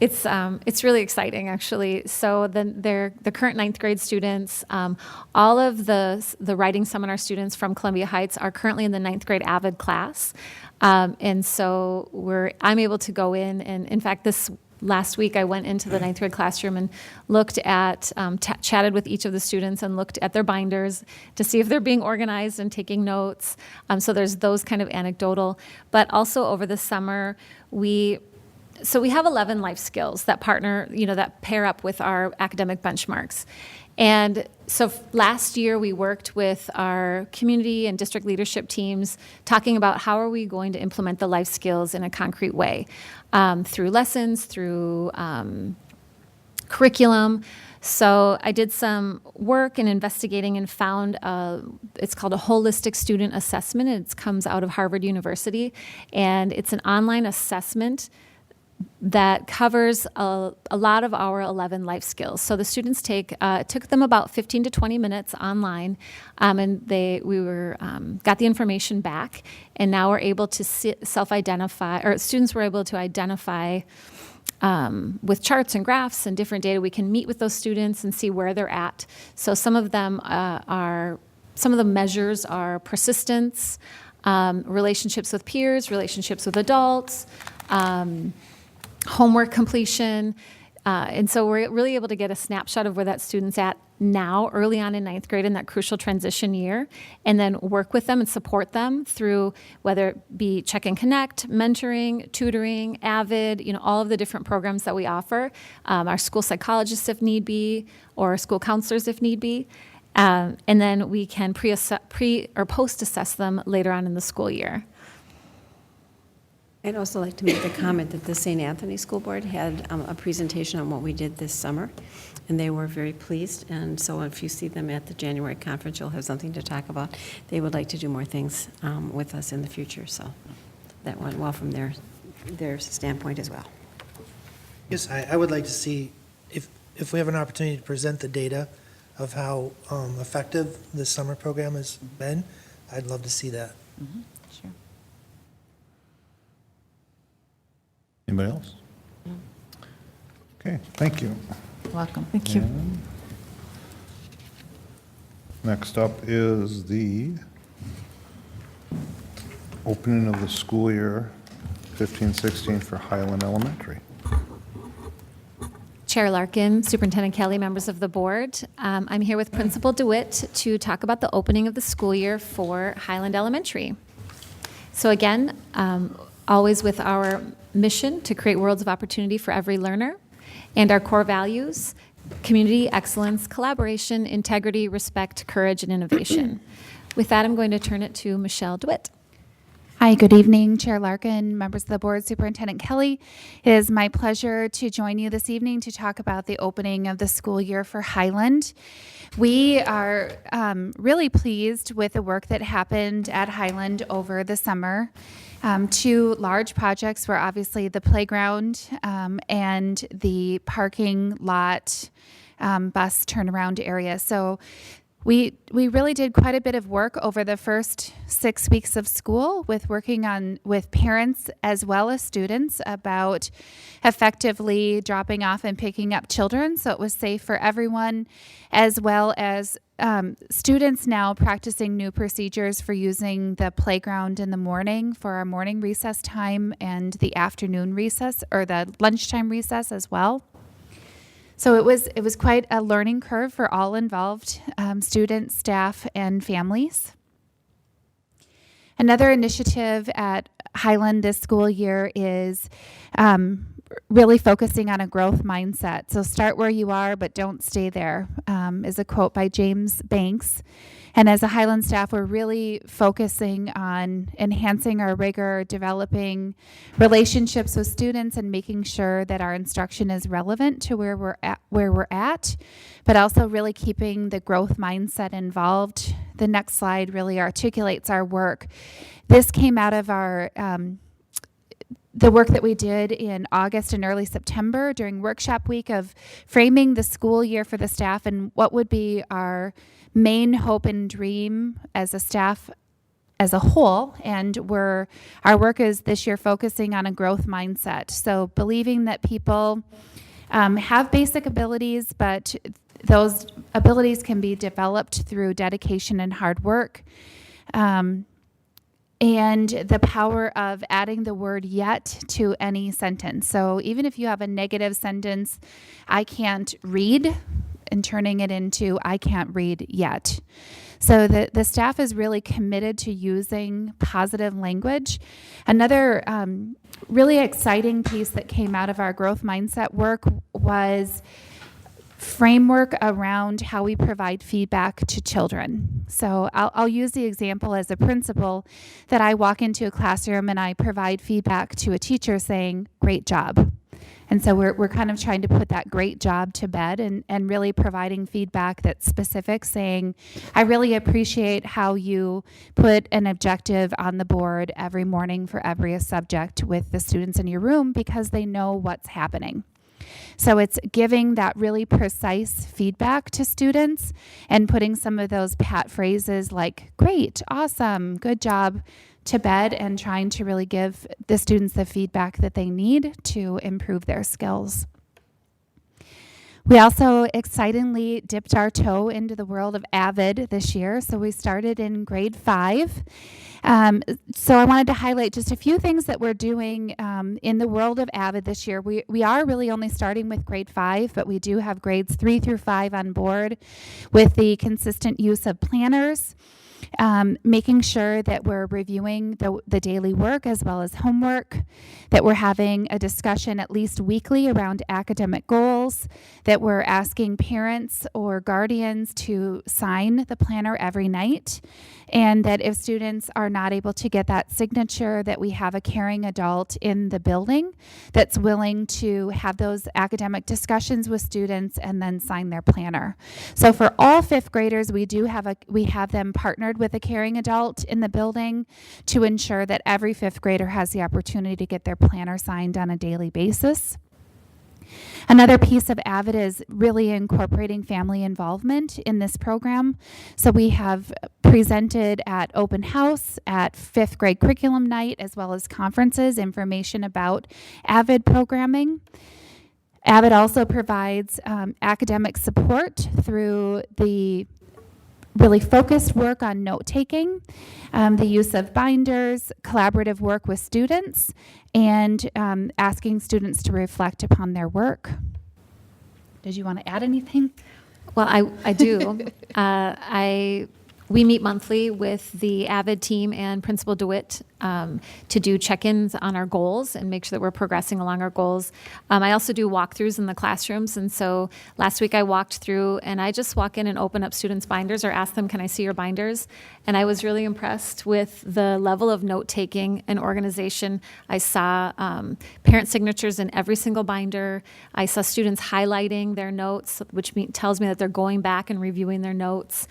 it's really exciting actually. So the current 9th grade students, all of the writing seminar students from Columbia Heights are currently in the 9th grade Avid class, and so I'm able to go in fact this last week I went into the 9th grade classroom and looked at, chatted with each of the students and looked at their binders to see if they're being organized and taking notes. So there's those kind of anecdotal, but also over the summer we have 11 life skills that partner, that pair up with our academic benchmarks. And so last year we worked with our community and district leadership teams talking about how are we going to implement the life skills in a concrete way, through lessons, through curriculum. So I did some work in investigating and found it's called a holistic student assessment. It comes out of Harvard University, and it's an online assessment that covers a lot of our 11 life skills. So the students it took them about 15 to 20 minutes online, and got the information back, and now we're able to self-identify, or students were able to identify with charts and graphs and different data. We can meet with those students and see where they're at. So some of the measures are persistence, relationships with peers, relationships with adults, homework completion, and so we're really able to get a snapshot of where that student's at now, early on in 9th grade in that crucial transition year, and then work with them and support them through whether it be Check and Connect, mentoring, tutoring, Avid, all of the different programs that we offer, our school psychologists if need be, or school counselors if need be, and then we can pre or post-assess them later on in the school year. I'd also like to make the comment that the St. Anthony School Board had a presentation on what we did this summer, and they were very pleased. And so if you see them at the January conference, you'll have something to talk about. They would like to do more things with us in the future, so that went well from their standpoint as well. Yes, I would like to see if we have an opportunity to present the data of how effective the summer program has been. I'd love to see that. Mm-hmm. Sure. Anybody else? Okay, thank you. Welcome. Thank you. And next up is the opening of the school year 15-16 for Highland Elementary. Chair Larkin, Superintendent Kelly, members of the board. I'm here with Principal DeWitt to talk about the opening of the school year for Highland Elementary. So again, always with our mission to create worlds of opportunity for every learner, and our core values, community excellence, collaboration, integrity, respect, courage, and innovation. With that, I'm going to turn it to Michelle DeWitt. Hi, good evening, Chair Larkin, members of the board, Superintendent Kelly. It is my pleasure to join you this evening to talk about the opening of the school year for Highland. We are really pleased with the work that happened at Highland over the summer. Two large projects were obviously the playground and the parking lot bus turnaround area. So we really did quite a bit of work over the first 6 weeks of school with working on with parents as well as students about effectively dropping off and picking up children so it was safe for everyone, as well as students now practicing new procedures for using the playground in the morning for our morning recess time and the afternoon recess or the lunchtime recess as well. So it was quite a learning curve for all involved, students, staff, and families. Another initiative at Highland this school year is really focusing on a growth mindset. So start where you are, but don't stay there, is a quote by James Banks. And as a Highland staff, we're really focusing on enhancing our rigor, developing relationships with students, and making sure that our instruction is relevant to where we're at, but also really keeping the growth mindset involved. The next slide really articulates our work. This came out of our the work that we did in August and early September during workshop week of framing the school year for the staff and what would be our main hope and dream as a staff as a whole. And our work is this year focusing on a growth mindset. So believing that people have basic abilities, but those abilities can be developed through dedication and hard work. And the power of adding the word yet to any sentence. So even if you have a negative sentence, I can't read, and turning it into I can't read yet. So the staff is really committed to using positive language. Another really exciting piece that came out of our growth mindset work was framework around how we provide feedback to children. So I'll use the example as a principal that I walk into a classroom and I provide feedback to a teacher saying, great job. And so we're kind of trying to put that great job to bed and really providing feedback that's specific, saying, I really appreciate how you put an objective on the board every morning for every subject with the students in your room because they know what's happening. So it's giving that really precise feedback to students and putting some of those pat phrases like great, awesome, good job to bed and trying to really give the students the feedback that they need to improve their skills. We also excitingly dipped our toe into the world of Avid this year. So we started in grade 5. So I wanted to highlight just a few things that we're doing in the world of Avid this year. We are really only starting with grade 5, but we do have grades 3 through 5 on board with the consistent use of planners. Making sure that we're reviewing the daily work as well as homework, that we're having a discussion at least weekly around academic goals, that we're asking parents or guardians to sign the planner every night, and that if students are not able to get that signature, that we have a caring adult in the building that's willing to have those academic discussions with students and then sign their planner. So for all 5th graders, we have them partnered with a caring adult in the building to ensure that every 5th grader has the opportunity to get their planner signed on a daily basis. Another piece of Avid is really incorporating family involvement in this program. So we have presented at open house, at 5th grade curriculum night, as well as conferences, information about Avid programming. Avid also provides academic support through the really focused work on note-taking, the use of binders, collaborative work with students, and asking students to reflect upon their work. Did you want to add anything? Well, I do. We meet monthly with the Avid team and Principal DeWitt to do check-ins on our goals and make sure that we're progressing along our goals. I also do walkthroughs in the classrooms, and so last week I walked through and I just walk in and open up students' binders or ask them, can I see your binders? And I was really impressed with the level of note-taking and organization. I saw parent signatures in every single binder. I saw students highlighting their notes, which tells me that they're going back and reviewing their notes.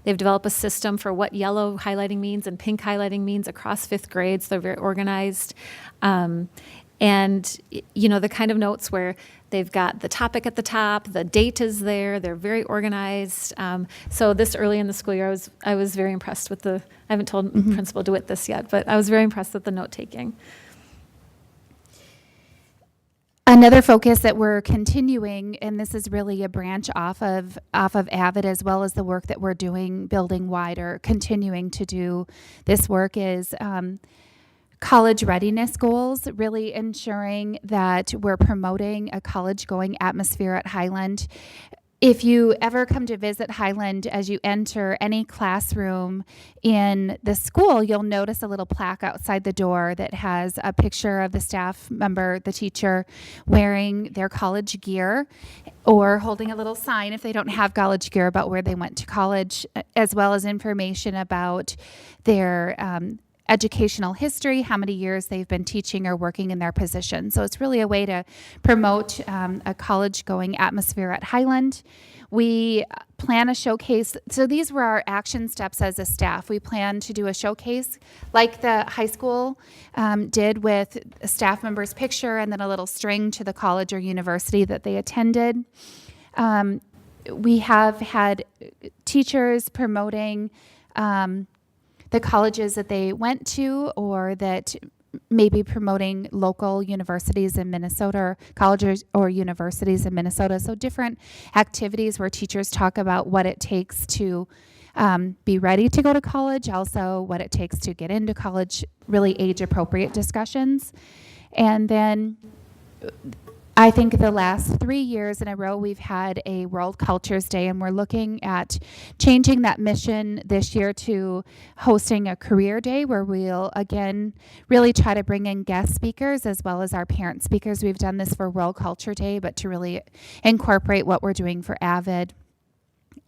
They've developed a system for what yellow highlighting means and pink highlighting means across fifth grade, so they're very organized. And, you know, the kind of notes where they've got the topic at the top, the date is there, they're very organized. So this early in the school year, I was very impressed with I haven't told Principal DeWitt this yet, but I was very impressed with the note-taking. Another focus that we're continuing, and this is really a branch off of Avid, as well as the work that we're doing building wider, continuing to do this work, is college readiness goals, really ensuring that we're promoting a college-going atmosphere at Highland. If you ever come to visit Highland, as you enter any classroom in the school, you'll notice a little plaque outside the door that has a picture of the staff member, the teacher, wearing their college gear or holding a little sign if they don't have college gear about where they went to college, as well as information about their educational history, how many years they've been teaching or working in their position. So it's really a way to promote a college-going atmosphere at Highland. We plan a showcase. So these were our action steps as a staff. We plan to do a showcase like the high school did, with a staff member's picture and then a little string to the college or university that they attended. We have had teachers promoting the colleges that they went to, or that maybe promoting local universities in Minnesota, or colleges or universities in Minnesota. So different activities where teachers talk about what it takes to be ready to go to college, also what it takes to get into college, really age-appropriate discussions. And then I think the last 3 years in a row, we've had a World Cultures Day, and we're looking at changing that mission this year to hosting a career day, where we'll, again, really try to bring in guest speakers as well as our parent speakers. We've done this for World Culture Day, but to really incorporate what we're doing for Avid.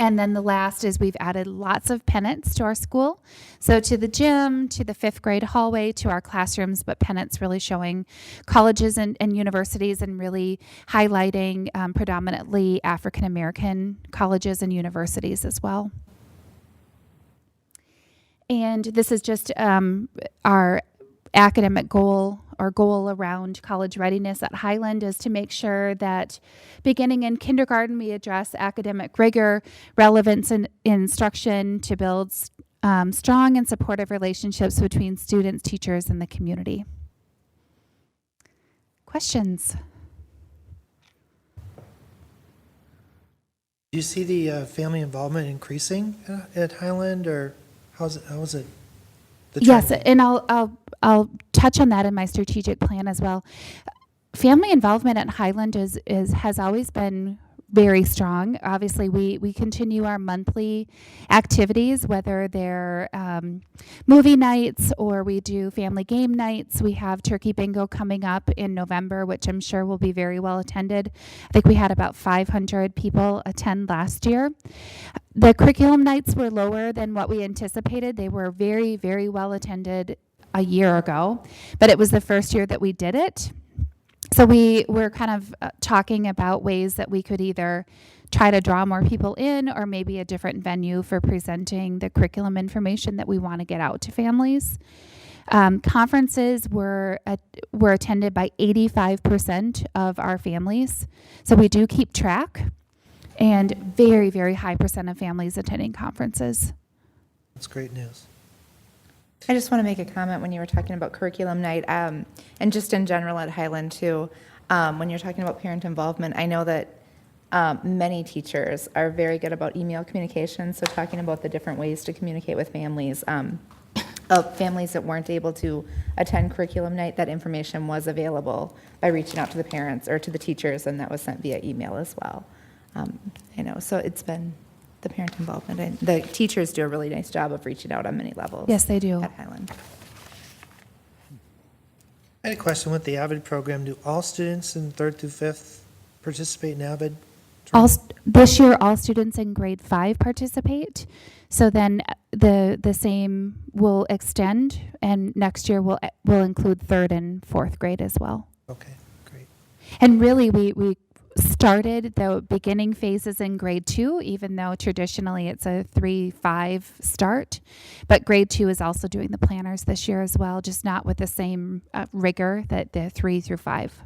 And then the last is we've added lots of pennants to our school. So to the gym, to the fifth grade hallway, to our classrooms, but pennants really showing colleges and universities, and really highlighting predominantly African-American colleges and universities as well. And this is just our academic goal, or goal around college readiness at Highland, is to make sure that beginning in kindergarten, we address academic rigor, relevance in instruction, to build strong and supportive relationships between students, teachers, and the community. Questions? Do you see the family involvement increasing at Highland, or how is it? Yes, and I'll touch on that in my strategic plan as well. Family involvement at Highland has always been very strong. Obviously, we continue our monthly activities, whether they're movie nights or we do family game nights. We have Turkey Bingo coming up in November, which I'm sure will be very well attended. I think we had about 500 people attend last year. The curriculum nights were lower than what we anticipated. They were very, very well attended a year ago, but it was the first year that we did it. So we were kind of talking about ways that we could either try to draw more people in, or maybe a different venue for presenting the curriculum information that we want to get out to families. Conferences were attended by 85% of our families. So we do keep track, and very, very high percent of families attending conferences. That's great news. I just want to make a comment when you were talking about curriculum night, and just in general at Highland too. When you're talking about parent involvement, I know that many teachers are very good about email communication, so talking about the different ways to communicate with families. Of families that weren't able to attend curriculum night, that information was available by reaching out to the parents or to the teachers, and that was sent via email as well. So it's been the parent involvement. And the teachers do a really nice job of reaching out on many levels. Yes, they do. At Highland. I had a question with the Avid program. Do all students in 3rd through 5th participate in Avid? This year, all students in grade 5 participate. So then the same will extend, and next year will include 3rd and 4th grade as well. Okay, great. And really, we started the beginning phases in grade 2, even though traditionally it's a 3-5 start. But grade 2 is also doing the planners this year as well, just not with the same rigor that the 3 through 5.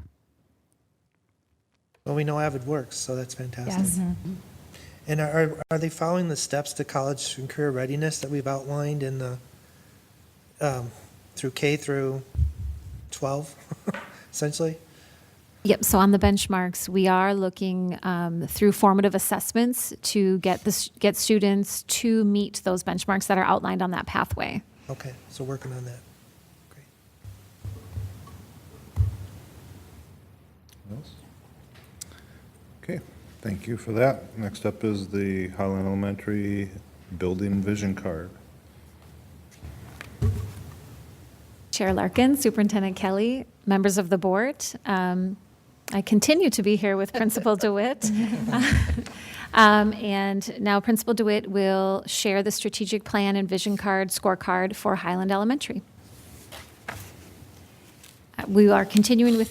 Well, we know Avid works, so that's fantastic. Yes. And are they following the steps to college and career readiness that we've outlined in the, through K through 12, essentially? Yep, so on the benchmarks, we are looking through formative assessments to get students to meet those benchmarks that are outlined on that pathway. Okay, so working on that. Great. Else? Okay, thank you for that. Next up is the Highland Elementary Building Vision Card. Chair Larkin, Superintendent Kelly, members of the board. I continue to be here with Principal DeWitt. And now Principal DeWitt will share the strategic plan and vision card scorecard for Highland Elementary. We are continuing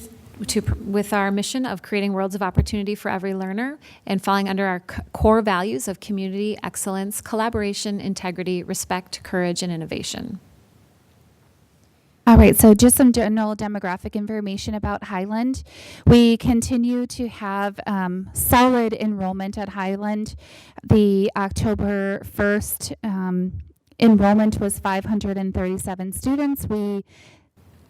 with our mission of creating worlds of opportunity for every learner and falling under our core values of community, excellence, collaboration, integrity, respect, courage, and innovation. All right, so just some general demographic information about Highland. We continue to have solid enrollment at Highland. The October 1st enrollment was 537 students.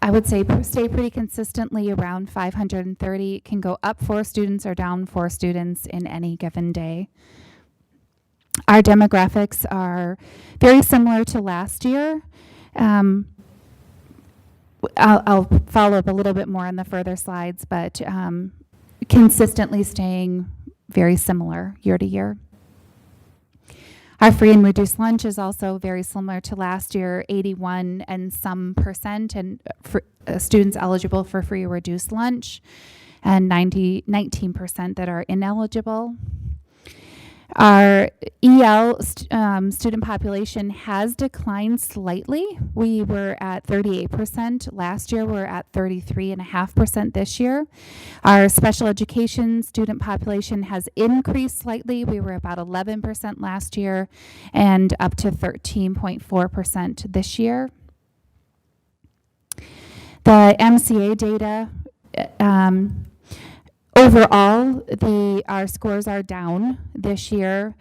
I would say stay pretty consistently around 530. It can go up 4 students or down 4 students in any given day. Our demographics are very similar to last year. I'll follow up a little bit more on the further slides, but consistently staying very similar year to year. Our free and reduced lunch is also very similar to last year, 81 and some percent, and for, students eligible for free or reduced lunch, and 19% that are ineligible. Our EL student population has declined slightly. We were at 38% last year. We're at 33.5% this year. Our special education student population has increased slightly. We were about 11% last year and up to 13.4% this year. The MCA data, overall, our scores are down this year.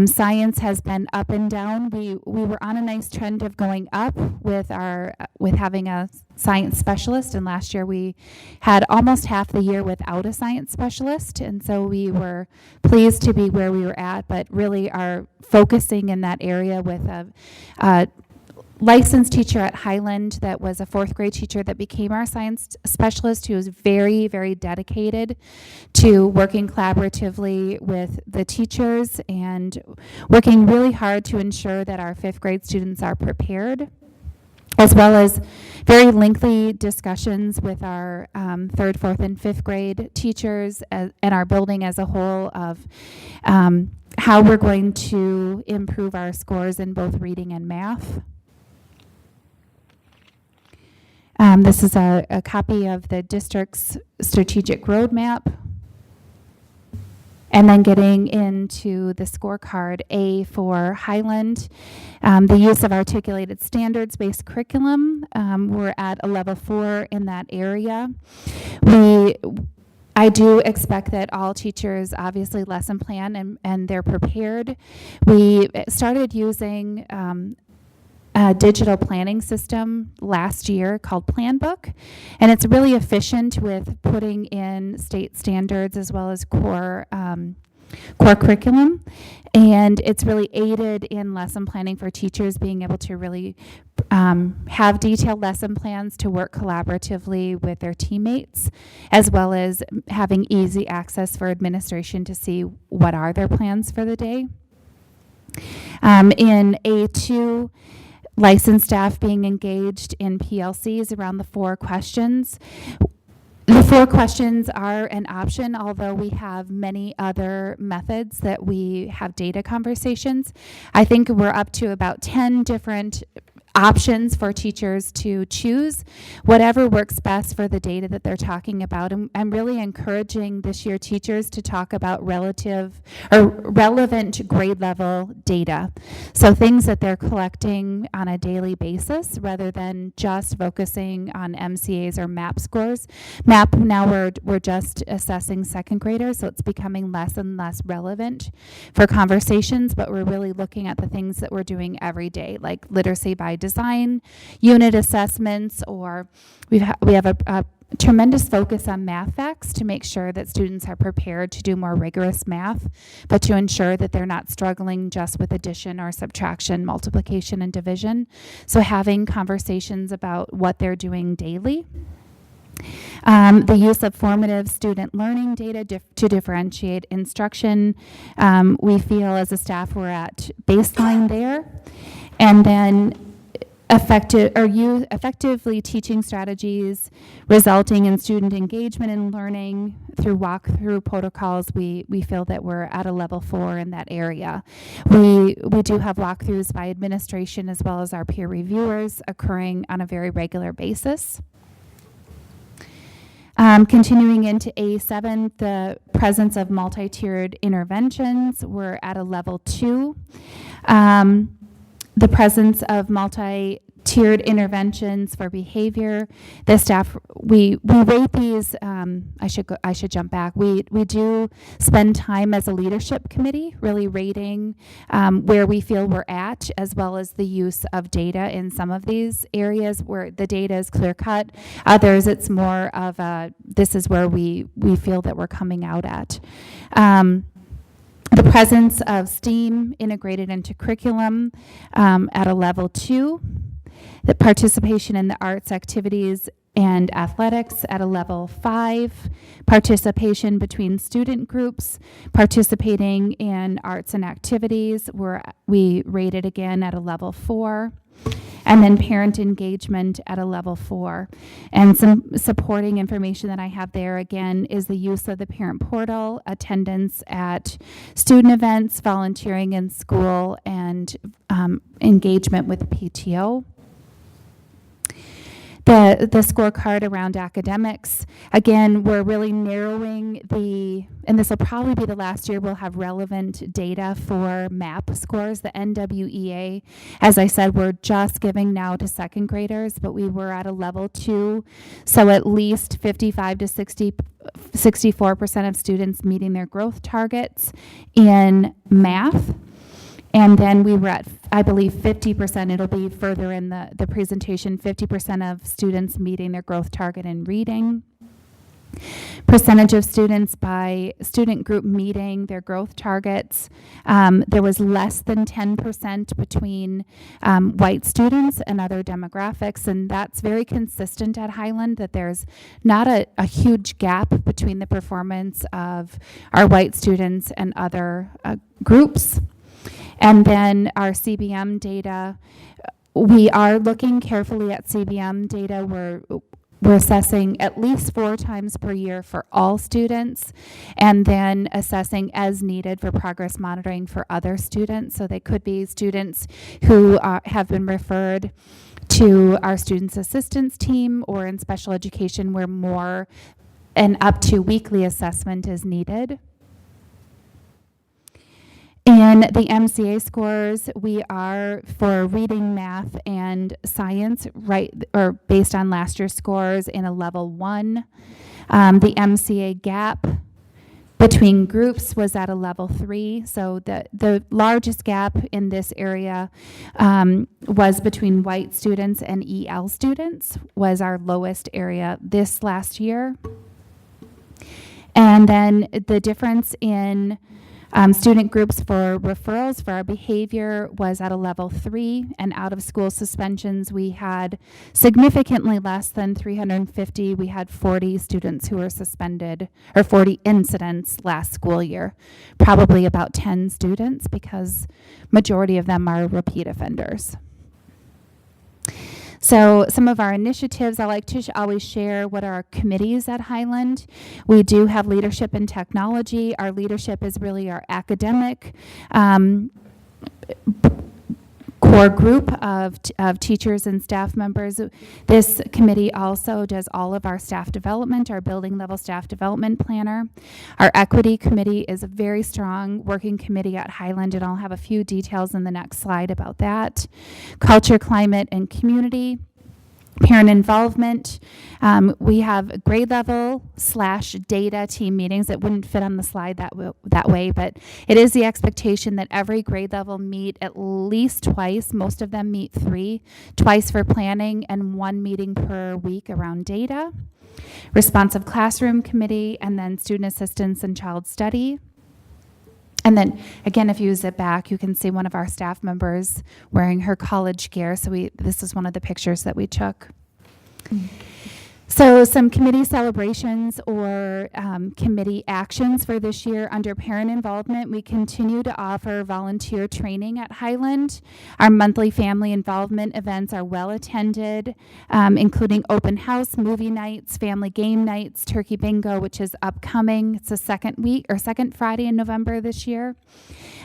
Science has been up and down. We were on a nice trend of going up with having a science specialist, and last year we had almost half the year without a science specialist, and so we were pleased to be where we were at, but really are focusing in that area with a licensed teacher at Highland that was a 4th grade teacher that became our science specialist, who was very, very dedicated to working collaboratively with the teachers and working really hard to ensure that our 5th grade students are prepared, as well as very lengthy discussions with our 3rd, 4th, and 5th grade teachers and our building as a whole of how we're going to improve our scores in both reading and math. This is a copy of the district's strategic roadmap. And then getting into the scorecard, A for Highland, the use of articulated standards-based curriculum. We're at a level 4 in that area. I do expect that all teachers obviously lesson plan and they're prepared. We started using a digital planning system last year called PlanBook, and it's really efficient with putting in state standards as well as core curriculum, and it's really aided in lesson planning for teachers being able to really have detailed lesson plans to work collaboratively with their teammates, as well as having easy access for administration to see what are their plans for the day. In A2, licensed staff being engaged in PLCs around the 4 questions. The 4 questions are an option, although we have many other methods that we have data conversations. I think we're up to about 10 different options for teachers to choose, whatever works best for the data that they're talking about. And I'm really encouraging this year teachers to talk about relative or relevant grade level data. So things that they're collecting on a daily basis rather than just focusing on MCAs or MAP scores. MAP now we're just assessing second graders, so it's becoming less and less relevant for conversations, but we're really looking at the things that we're doing every day, like literacy by design, unit assessments, or we have a tremendous focus on math facts to make sure that students are prepared to do more rigorous math, but to ensure that they're not struggling just with addition or subtraction, multiplication, and division. So having conversations about what they're doing daily. The use of formative student learning data to differentiate instruction. We feel as a staff we're at baseline there. And then effectively teaching strategies resulting in student engagement and learning through walkthrough protocols. We feel that we're at a level 4 in that area. We do have walkthroughs by administration as well as our peer reviewers occurring on a very regular basis. Continuing into A7, the presence of multi-tiered interventions, we're at a level 2. The presence of multi-tiered interventions for behavior, the staff, we rate these, I should jump back. We do spend time as a leadership committee really rating where we feel we're at, as well as the use of data in some of these areas where the data is clear cut. Others, it's more of this is where we feel that we're coming out at. The presence of STEAM integrated into curriculum at a level 2. The participation in the arts activities and athletics at a level 5. Participation between student groups, participating in arts and activities, we rated again at a level 4. And then parent engagement at a level 4. And some supporting information that I have there, again, is the use of the parent portal, attendance at student events, volunteering in school, and engagement with PTO. The scorecard around academics, again, we're really narrowing and this will probably be the last year we'll have relevant data for MAP scores, the NWEA. As I said, we're just giving now to second graders, but we were at a level 2, so at least 55 to 64% of students meeting their growth targets in math. And then we were at, I believe, 50%, it'll be further in the presentation, 50% of students meeting their growth target in reading. Percentage of students by student group meeting their growth targets. There was less than 10% between white students and other demographics, and that's very consistent at Highland, that there's not a huge gap between the performance of our white students and other groups. And then our CBM data, we are looking carefully at CBM data. We're assessing at least 4 times per year for all students, and then assessing as needed for progress monitoring for other students. So they could be students who have been referred to our students assistance team, or in special education where more and up to weekly assessment is needed. In the MCA scores, we are for reading, math, and science, based on last year's scores, in a level 1. The MCA gap between groups was at a level 3. So the largest gap in this area was between white students and EL students, was our lowest area this last year. And then the difference in Student groups for referrals for our behavior was at a level 3, and out of school suspensions, we had significantly less than 350. We had 40 students who were suspended, or 40 incidents last school year. Probably about 10 students, because majority of them are repeat offenders. So some of our initiatives, I like to always share what are our committees at Highland. We do have leadership and technology. Our leadership is really our academic core group of teachers and staff members. This committee also does all of our staff development, our building level staff development planner. Our equity committee is a very strong working committee at Highland, and I'll have a few details in the next slide about that. Culture, climate, and community. Parent involvement. We have grade level / data team meetings. It wouldn't fit on the slide that way, but it is the expectation that every grade level meet at least twice. Most of them meet 3, twice for planning and 1 meeting per week around data. Responsive classroom committee, and then student assistance and child study. And then, again, if you zip back, you can see one of our staff members wearing her college gear. So this is one of the pictures that we took. So some committee celebrations or committee actions for this year. Under parent involvement, we continue to offer volunteer training at Highland. Our monthly family involvement events are well attended, including open house, movie nights, family game nights, turkey bingo, which is upcoming. It's the second Friday in November this year.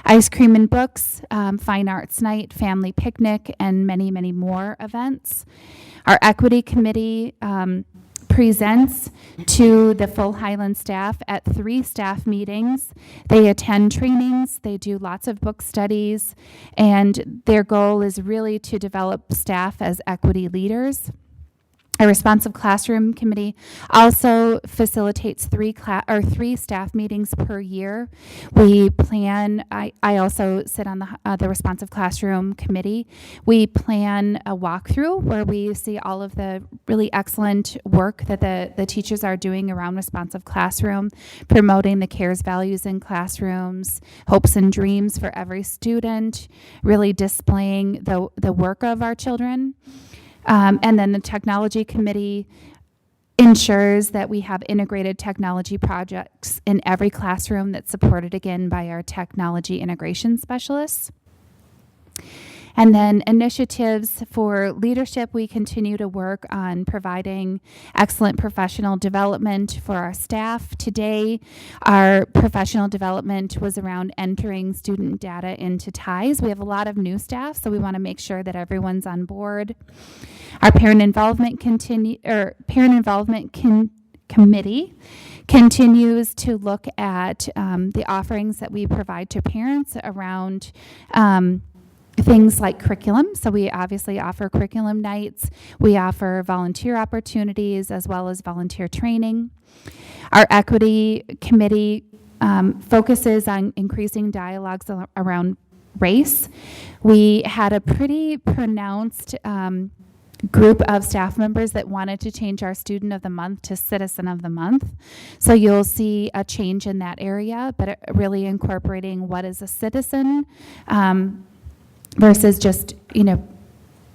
Ice cream and books, fine arts night, family picnic, and many, many more events. Our equity committee presents to the full Highland staff at 3 staff meetings. They attend trainings, they do lots of book studies, and their goal is really to develop staff as equity leaders. A responsive classroom committee also facilitates 3 staff meetings per year. We plan. I also sit on the responsive classroom committee. We plan a walkthrough where we see all of the really excellent work that the teachers are doing around responsive classroom, promoting the CARES values in classrooms, hopes and dreams for every student, really displaying the work of our children. And then the technology committee ensures that we have integrated technology projects in every classroom that's supported, again, by our technology integration specialists. And then initiatives for leadership, we continue to work on providing excellent professional development for our staff. Today, our professional development was around entering student data into TIES. We have a lot of new staff, so we want to make sure that everyone's on board. Our parent involvement committee continues to look at the offerings that we provide to parents around things like curriculum. So we obviously offer curriculum nights. We offer volunteer opportunities as well as volunteer training. Our equity committee focuses on increasing dialogues around race. We had a pretty pronounced group of staff members that wanted to change our Student of the Month to Citizen of the Month. So you'll see a change in that area, but really incorporating what is a citizen versus just,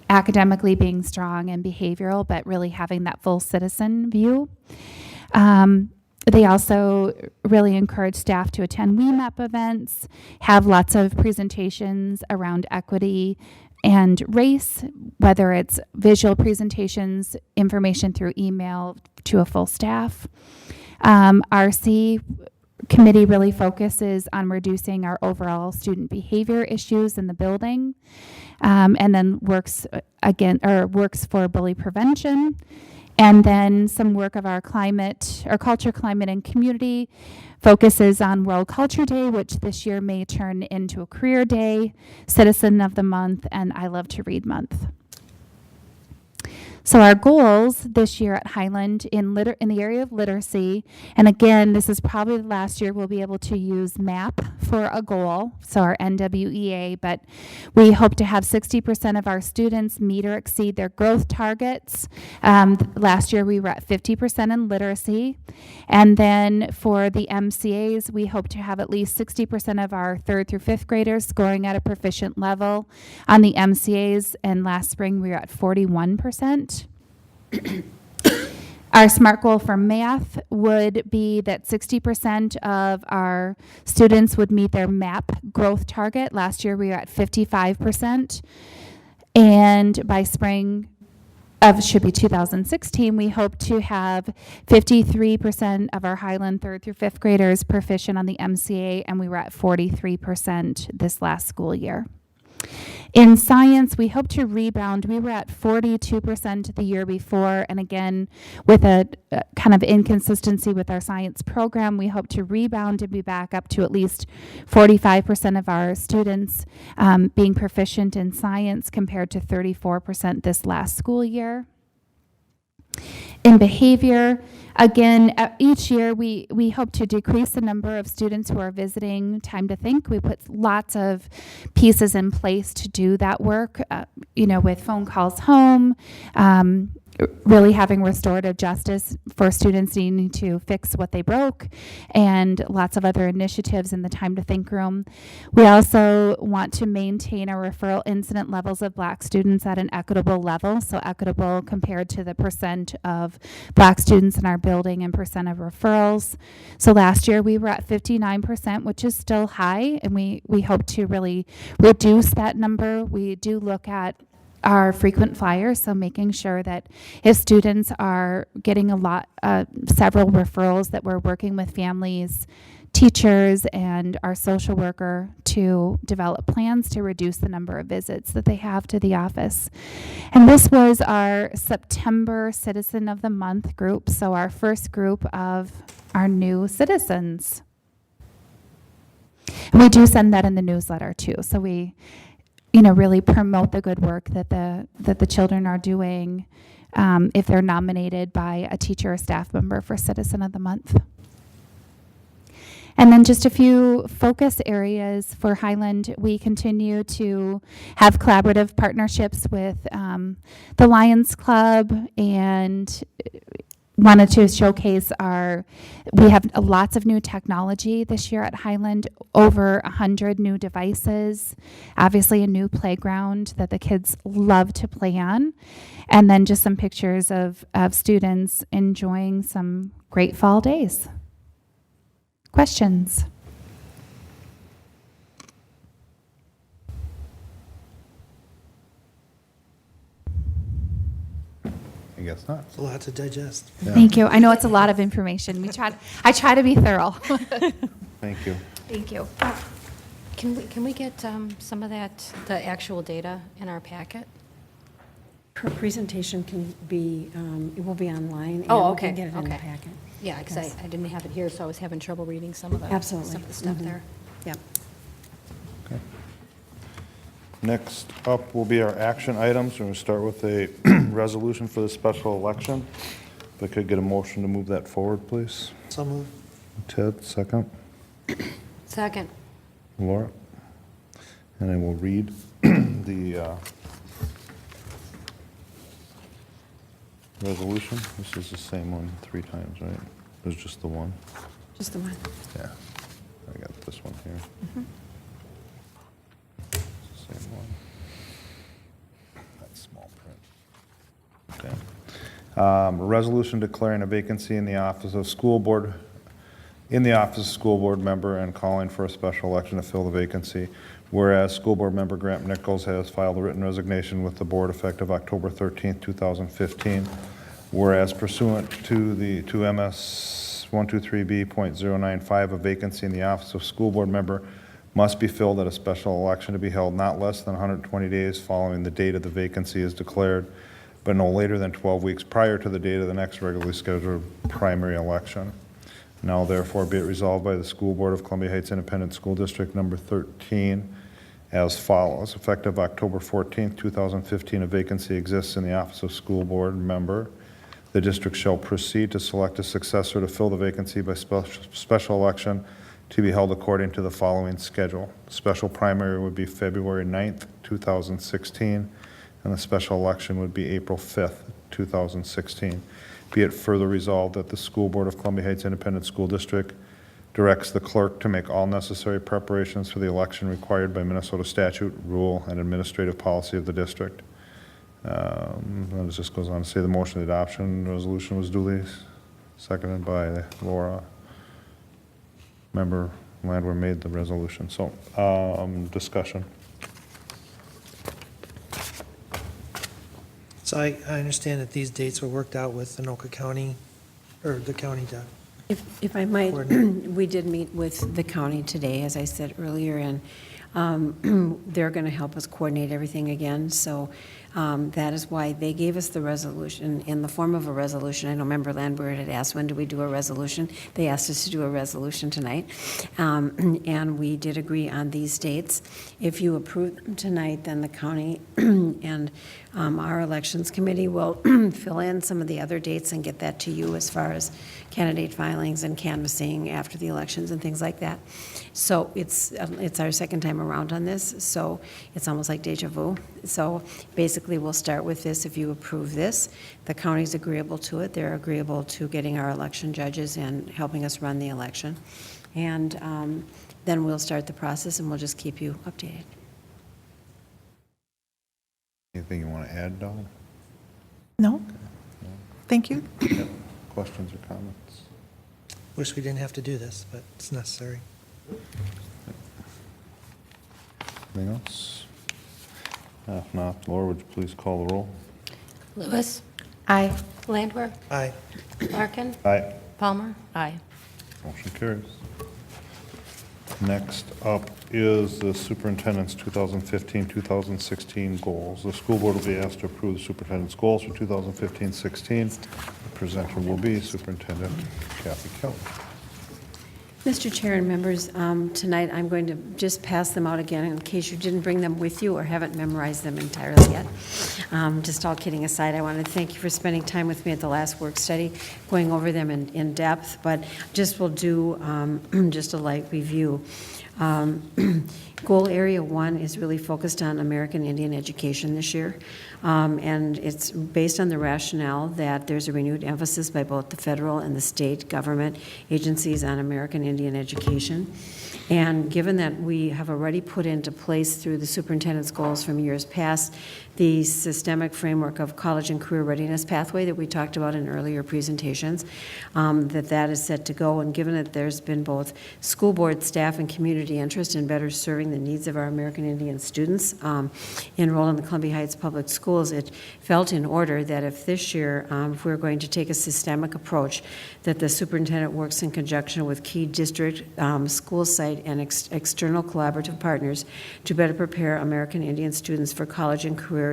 academically being strong and behavioral, but really having that full citizen view. They also really encourage staff to attend WEMAP events, have lots of presentations around equity and race, whether it's visual presentations, information through email to a full staff. RC committee really focuses on reducing our overall student behavior issues in the building, and then works for bully prevention. And then some work of our culture, climate, and community focuses on World Culture Day, which this year may turn into a career day, Citizen of the Month, and I Love to Read Month. So our goals this year at Highland in the area of literacy, and again, this is probably the last year we'll be able to use MAP for a goal, so our NWEA, but we hope to have 60% of our students meet or exceed their growth targets. Last year we were at 50% in literacy, and then for the MCAs, we hope to have at least 60% of our 3rd through 5th graders scoring at a proficient level on the MCAs, and last spring we were at 41%. Our SMART goal for math would be that 60% of our students would meet their MAP growth target. Last year we were at 55%. And by spring of, should be 2016, we hope to have 53% of our Highland 3rd through 5th graders proficient on the MCA, and we were at 43% this last school year. In science, we hope to rebound. We were at 42% the year before, and again, with a kind of inconsistency with our science program, we hope to rebound and be back up to at least 45% of our students being proficient in science compared to 34% this last school year. In behavior, again, each year we hope to decrease the number of students who are visiting time to think. We put lots of pieces in place to do that work, with phone calls home, really having restorative justice for students needing to fix what they broke, and lots of other initiatives in the time to think room. We also want to maintain our referral incident levels of Black students at an equitable level, so equitable compared to the percent of Black students in our building and percent of referrals. So last year we were at 59%, which is still high, and we hope to really reduce that number. We do look at our frequent flyers, so making sure that if students are getting several referrals, that we're working with families, teachers, and our social worker to develop plans to reduce the number of visits that they have to the office. And this was our September Citizen of the Month group, so our first group of our new citizens. And we do send that in the newsletter too, so we really promote the good work that the children are doing if they're nominated by a teacher or staff member for Citizen of the Month. And then just a few focus areas for Highland. We continue to have collaborative partnerships with the Lions Club, and wanted to showcase we have lots of new technology this year at Highland, over 100 new devices, obviously a new playground that the kids love to play on, and then just some pictures of students enjoying some great fall days. Questions? I guess not. It's a lot to digest. Yeah. Thank you. I know it's a lot of information. I try to be thorough. Thank you. Thank you. Can we get some of the actual data in our packet? Her presentation can be, it will be online. And Oh, we can okay, get it in the okay. packet. Yeah, because Yes. I didn't have it here, so I was having trouble reading some of the Absolutely. some of the stuff Mhm. there. Yep. Okay. Next up will be our action items. We're going to start with a resolution for the special election. If I could get a motion to move that forward, please. So moved. Ted, second. Second. Laura. And I will read the resolution. This is the same one 3 times, right? There's just the one. Just the one. Yeah. I got this one here. It's the same one. That's small print. Okay. A resolution declaring a vacancy in the office of school board member and calling for a special election to fill the vacancy. Whereas school board member Grant Nichols has filed a written resignation with the board effective October 13th, 2015. Whereas pursuant to MS 123B.095, a vacancy in the office of school board member must be filled at a special election to be held not less than 120 days following the date of the vacancy is declared, but no later than 12 weeks prior to the date of the next regularly scheduled primary election. Now therefore be it resolved by the School Board of Columbia Heights Independent School District number 13 as follows. Effective October 14th, 2015, a vacancy exists in the office of school board member. The district shall proceed to select a successor to fill the vacancy by special election to be held according to the following schedule. Special primary would be February 9th, 2016, and the special election would be April 5th, 2016. Be it further resolved that the School Board of Columbia Heights Independent School District directs the clerk to make all necessary preparations for the election required by Minnesota statute, rule, and administrative policy of the district. And it just goes on to say the motion of adoption resolution was duly seconded by Laura. Member Landwehr made the resolution. So, discussion. So I understand that these dates were worked out with Anoka County, or the county to If I might, coordinate. we did meet with the county today, as I said earlier, and they're going to help us coordinate everything again. So that is why they gave us the resolution in the form of a resolution. I know Member Landwehr had asked, when do we do a resolution? They asked us to do a resolution tonight, and we did agree on these dates. If you approve them tonight, then the county and our elections committee will fill in some of the other dates and get that to you as far as candidate filings and canvassing after the elections and things like that. So it's our second time around on this, so it's almost like deja vu. So basically, we'll start with this. If you approve this, the county's agreeable to it. They're agreeable to getting our election judges and helping us run the election. And then we'll start the process, and we'll just keep you updated. Anything you want to add, Dawn? No? Thank you. Yep. Questions or comments? Wish we didn't have to do this, but it's necessary. Anything else? If not, Laura, would you please call the roll? Lewis. Aye. Landwehr. Aye. Larkin. Aye. Palmer. Aye. Motion carries. Next up is the superintendent's 2015-2016 goals. The school board will be asked to approve the superintendent's goals for 2015-16. The presenter will be Superintendent Kathy Kelly. Mr. Chair and members, tonight I'm going to just pass them out again in case you didn't bring them with you or haven't memorized them entirely yet. Just all kidding aside, I want to thank you for spending time with me at the last work study, going over them in depth, but just will do just a light review. Goal Area 1 is really focused on American Indian education this year, and it's based on the rationale that there's a renewed emphasis by both the federal and the state government agencies on American Indian education. And given that we have already put into place through the superintendent's goals from years past the systemic framework of college and career readiness pathway that we talked about in earlier presentations, that is set to go. And given that there's been both school board staff and community interest in better serving the needs of our American Indian students enrolled in the Columbia Heights Public Schools, it felt in order that if this year, if we're going to take a systemic approach, that the superintendent works in conjunction with key district, school site, and external collaborative partners to better prepare American Indian students for college and career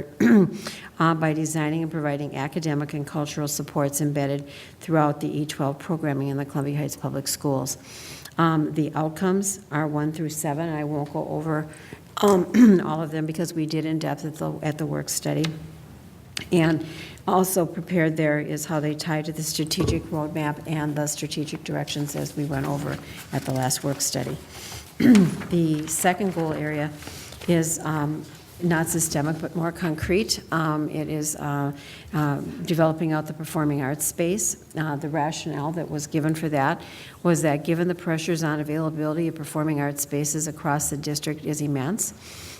by designing and providing academic and cultural supports embedded throughout the E12 programming in the Columbia Heights Public Schools. The outcomes are 1 through 7. I won't go over all of them because we did in depth at the work study. And also prepared there is how they tie to the strategic roadmap and the strategic directions as we went over at the last work study. The second goal area is not systemic, but more concrete. It is developing out the performing arts space. The rationale that was given for that was that given the pressures on availability of performing arts spaces across the district is immense,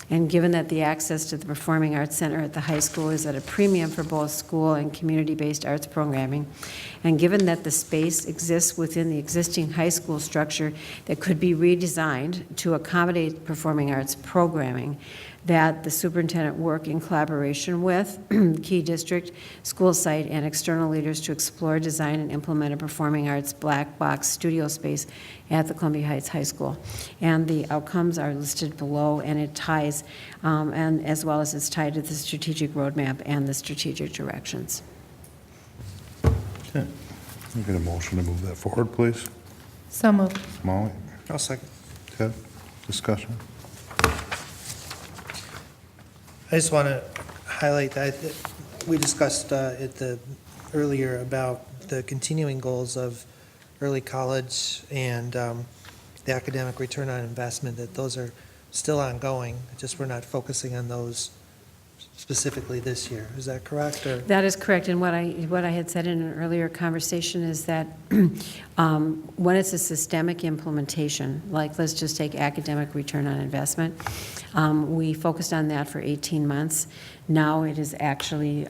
and given that the access to the Performing Arts Center at the high school is at a premium for both school and community-based arts programming, and given that the space exists within the existing high school structure that could be redesigned to accommodate performing arts programming, that the superintendent work in collaboration with key district, school site, and external leaders to explore, design, and implement a performing arts black box studio space at the Columbia Heights High School. And the outcomes are listed below, and it ties, and as well as it's tied to the strategic roadmap and the strategic directions. Okay. Can we get a motion to move that forward, please? So moved. Molly? I'll second. Ted? Discussion? I just want to highlight that we discussed earlier about the continuing goals of early college and the academic return on investment, that those are still ongoing, just we're not focusing on those specifically this year. Is that correct? Or? That is correct, and what I had said in an earlier conversation is that when it's a systemic implementation, like let's just take academic return on investment, we focused on that for 18 months. Now it is actually,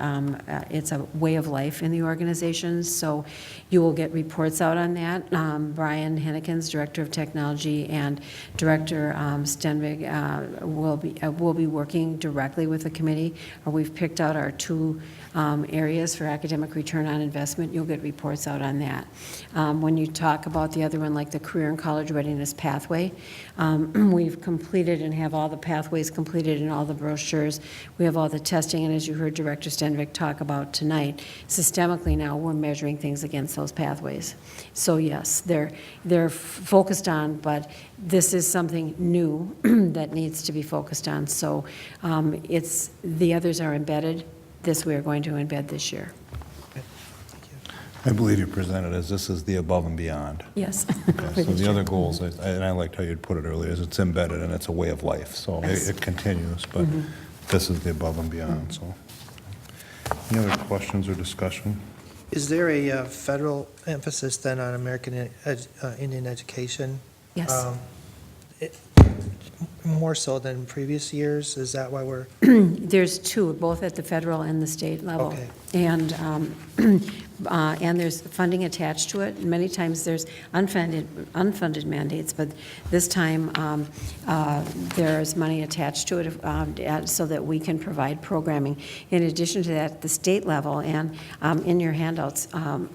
it's a way of life in the organization, so you will get reports out on that. Brian Hennekins, Director of Technology, and Director Stenvig will be working directly with the committee. We've picked out our two areas for academic return on investment. You'll get reports out on that. When you talk about the other one, like the Career and College Readiness Pathway, we've completed and have all the pathways completed in all the brochures. We have all the testing, and as you heard Director Stenvik talk about tonight, systemically now we're measuring things against those pathways. So yes, they're focused on, but this is something new that needs to be focused on. So the others are embedded. This we are going to embed this year. I believe you presented as this is the above and beyond. Yes. So the other goals, and I liked how you'd put it earlier, is it's embedded and it's a way of life. So Yes. it continues, but this is the above and beyond. So, any other questions or discussion? Is there a federal emphasis then on American Indian education? Yes. More so than previous years? Is that why we're? There's two, both at the federal and the state level. Okay. And there's funding attached to it. Many times there's unfunded mandates, but this time there's money attached to it so that we can provide programming. In addition to that, at the state level, and in your handouts,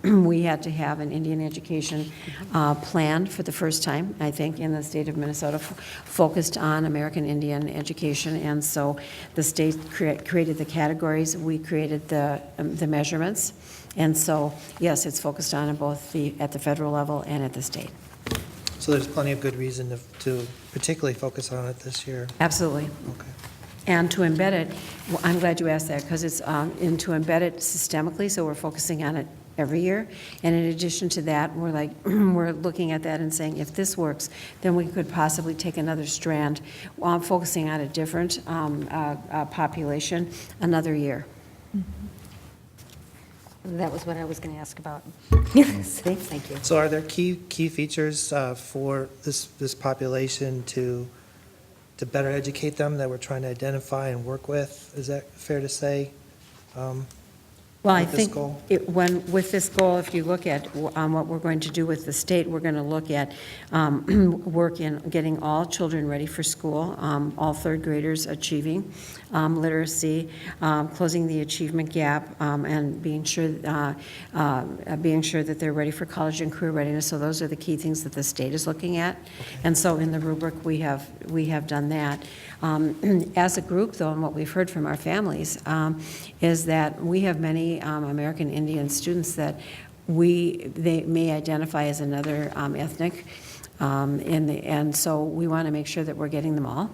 we had to have an Indian education plan for the first time, I think, in the state of Minnesota, focused on American Indian education. And so the state created the categories, we created the measurements. And so, yes, it's focused on both at the federal level and at the state. So there's plenty of good reason to particularly focus on it this year. Absolutely. Okay. And to embed it, well, I'm glad you asked that, because it's to embed it systemically, so we're focusing on it every year. And in addition to that, we're looking at that and saying, if this works, then we could possibly take another strand, focusing on a different population another year. That was what I was going to ask about. Thank you. So are there key features for this population to better educate them that we're trying to identify and work with? Is that fair to say? Well, I with this think goal? with this goal, if you look at what we're going to do with the state, we're going to look at work in getting all children ready for school, all third graders achieving literacy, closing the achievement gap, and being sure that they're ready for college and career readiness. So those are the key things that the state is looking at. Okay. And so in the rubric, we have done that. As a group, though, and what we've heard from our families is that we have many American Indian students that they may identify as another ethnic, and so we want to make sure that we're getting them all.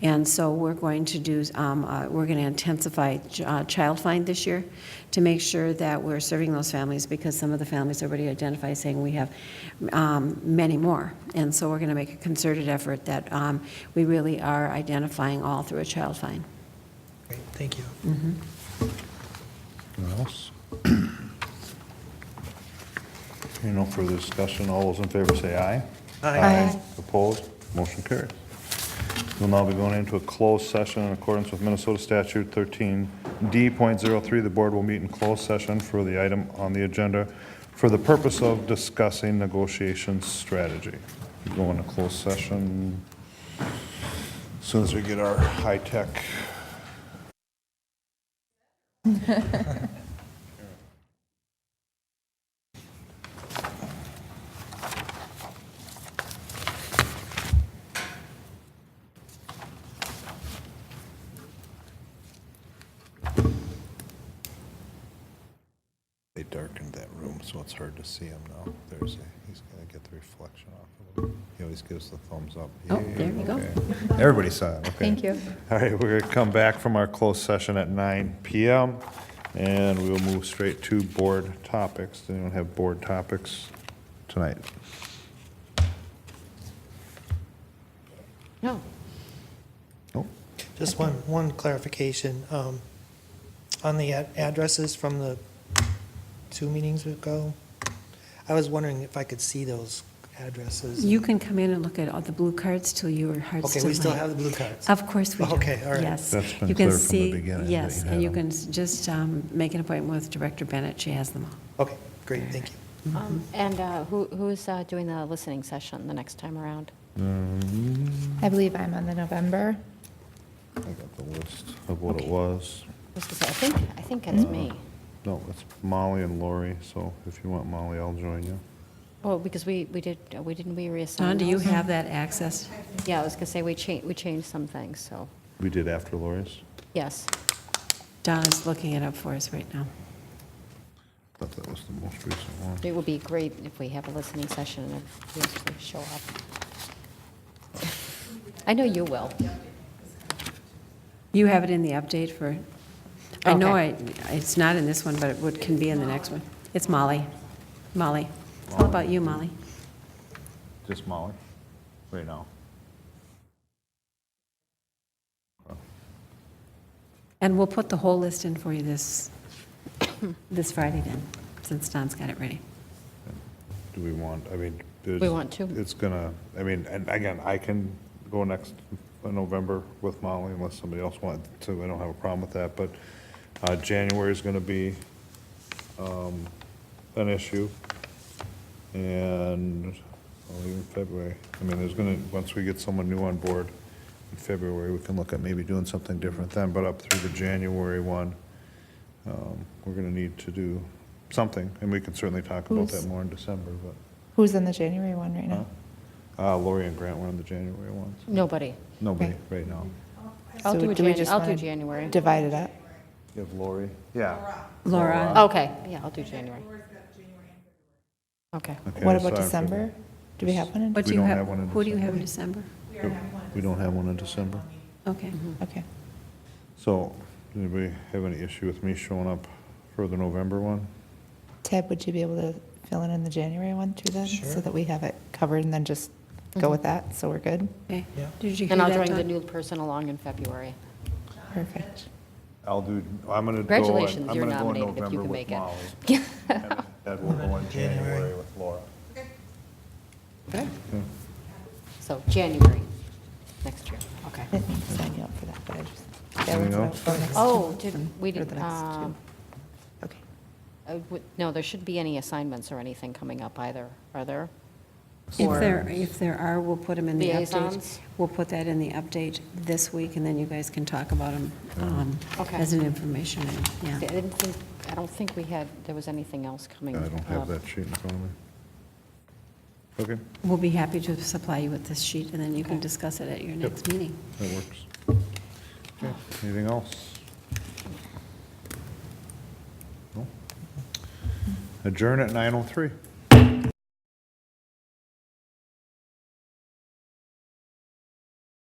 And so we're going to we're going to intensify child find this year to make sure that we're serving those families, because some of the families already identify saying we have many more. And so we're going to make a concerted effort that we really are identifying all through a child find. Great, thank you. Anyone else? Okay, no further discussion. All those in favor say aye. Aye. Opposed? Motion carries. We'll now be going into a closed session in accordance with Minnesota Statute 13D.03. The board will meet in closed session for the item on the agenda for the purpose of discussing negotiation strategy. We go into closed session as soon as we get our high-tech. They darkened that room, so it's hard to see him now. He's gonna get the reflection off of him. He always gives the thumbs up. Oh, there you go. Okay. Everybody saw it, okay. Thank you. All right, we're gonna come back from our closed session at 9 PM, and we will move straight to board topics. Does anyone have board topics tonight? No. Nope. Just one clarification. On the addresses from the 2 meetings ago, I was wondering if I could see those addresses. You can come in and look at all the blue cards till your heart's Okay, delight. we still have the blue cards. Of course we do. Okay, all right. Yes. That's been You can clear from the see- beginning that Yes, you and you had can just make an appointment with Director Bennett. She has them all. Okay, great, thank you. And who's doing the listening session the next time around? I believe I'm on the November. I got the list of what it was. I was gonna say, I think it's me. No, it's Molly and Lori, so if you want Molly, I'll join you. Well, because we didn't we reassign Don, do you those? have that access? Yeah, I was gonna say, we changed some things, so, We did after Lori's. yes. Don is looking it up for us right now. Thought that was the most recent one. It would be great if we have a listening session and if you actually show up. I know you will. You have it in the update for, I know Okay. it's not in this one, but it can be in the next one. It's Molly. Molly. It's all about you, Molly. Just Molly, right now. And we'll put the whole list in for you this Friday then, since Don's got it ready. Do we want, I mean, there's. We want to. It's gonna, I mean, and again, I can go next November with Molly unless somebody else wants to. I don't have a problem with that, but January is gonna be an issue. And even February. I mean, there's gonna, once we get someone new on board in February, we can look at maybe doing something different then, but up through the January one, we're gonna need to do something, and we can certainly talk about that more in December, but. Who's in the January one right now? Lori and Grant were on the January ones. Nobody. Nobody Okay. right now. I'll So do do we just I'll do wanna January. Divide it up. You have Lori? Yeah. Laura. Okay, yeah, I'll do January. Okay. Okay, What so about after December? Do we have one in? What do We you don't have, have one in who do you have in December? We don't have one in December. Okay. Okay. So, does anybody have any issue with me showing up for the November one? Ted, would you be able to fill in the January one too then? Sure. So that we have it covered and then just go with that, so we're good? Okay. Yeah. Did you hear And I'll that, bring the Don? new person along in February. Perfect. I'm gonna go. I'm Congratulations, gonna you're go in nominated if you November can with make it. Molly. And Ted will go in January with Laura. Good. So January next year, okay. I didn't mean to sign you up for that, but I just. that Anything was else? our next Oh, two. did, we Or did, the next two. Okay. no, there shouldn't be any assignments or anything coming up either, are there? If there are, we'll put them in the update. Liaisons? We'll put that in the update this week, and then you guys can talk about them Okay. as an information, See, yeah. I don't think there was anything else coming I up. don't have that sheet in front of me. Okay, We'll be happy to supply you with this sheet, and then you can Okay. discuss it at your next meeting. that works. Okay, anything else? No? Adjourn at 9:03.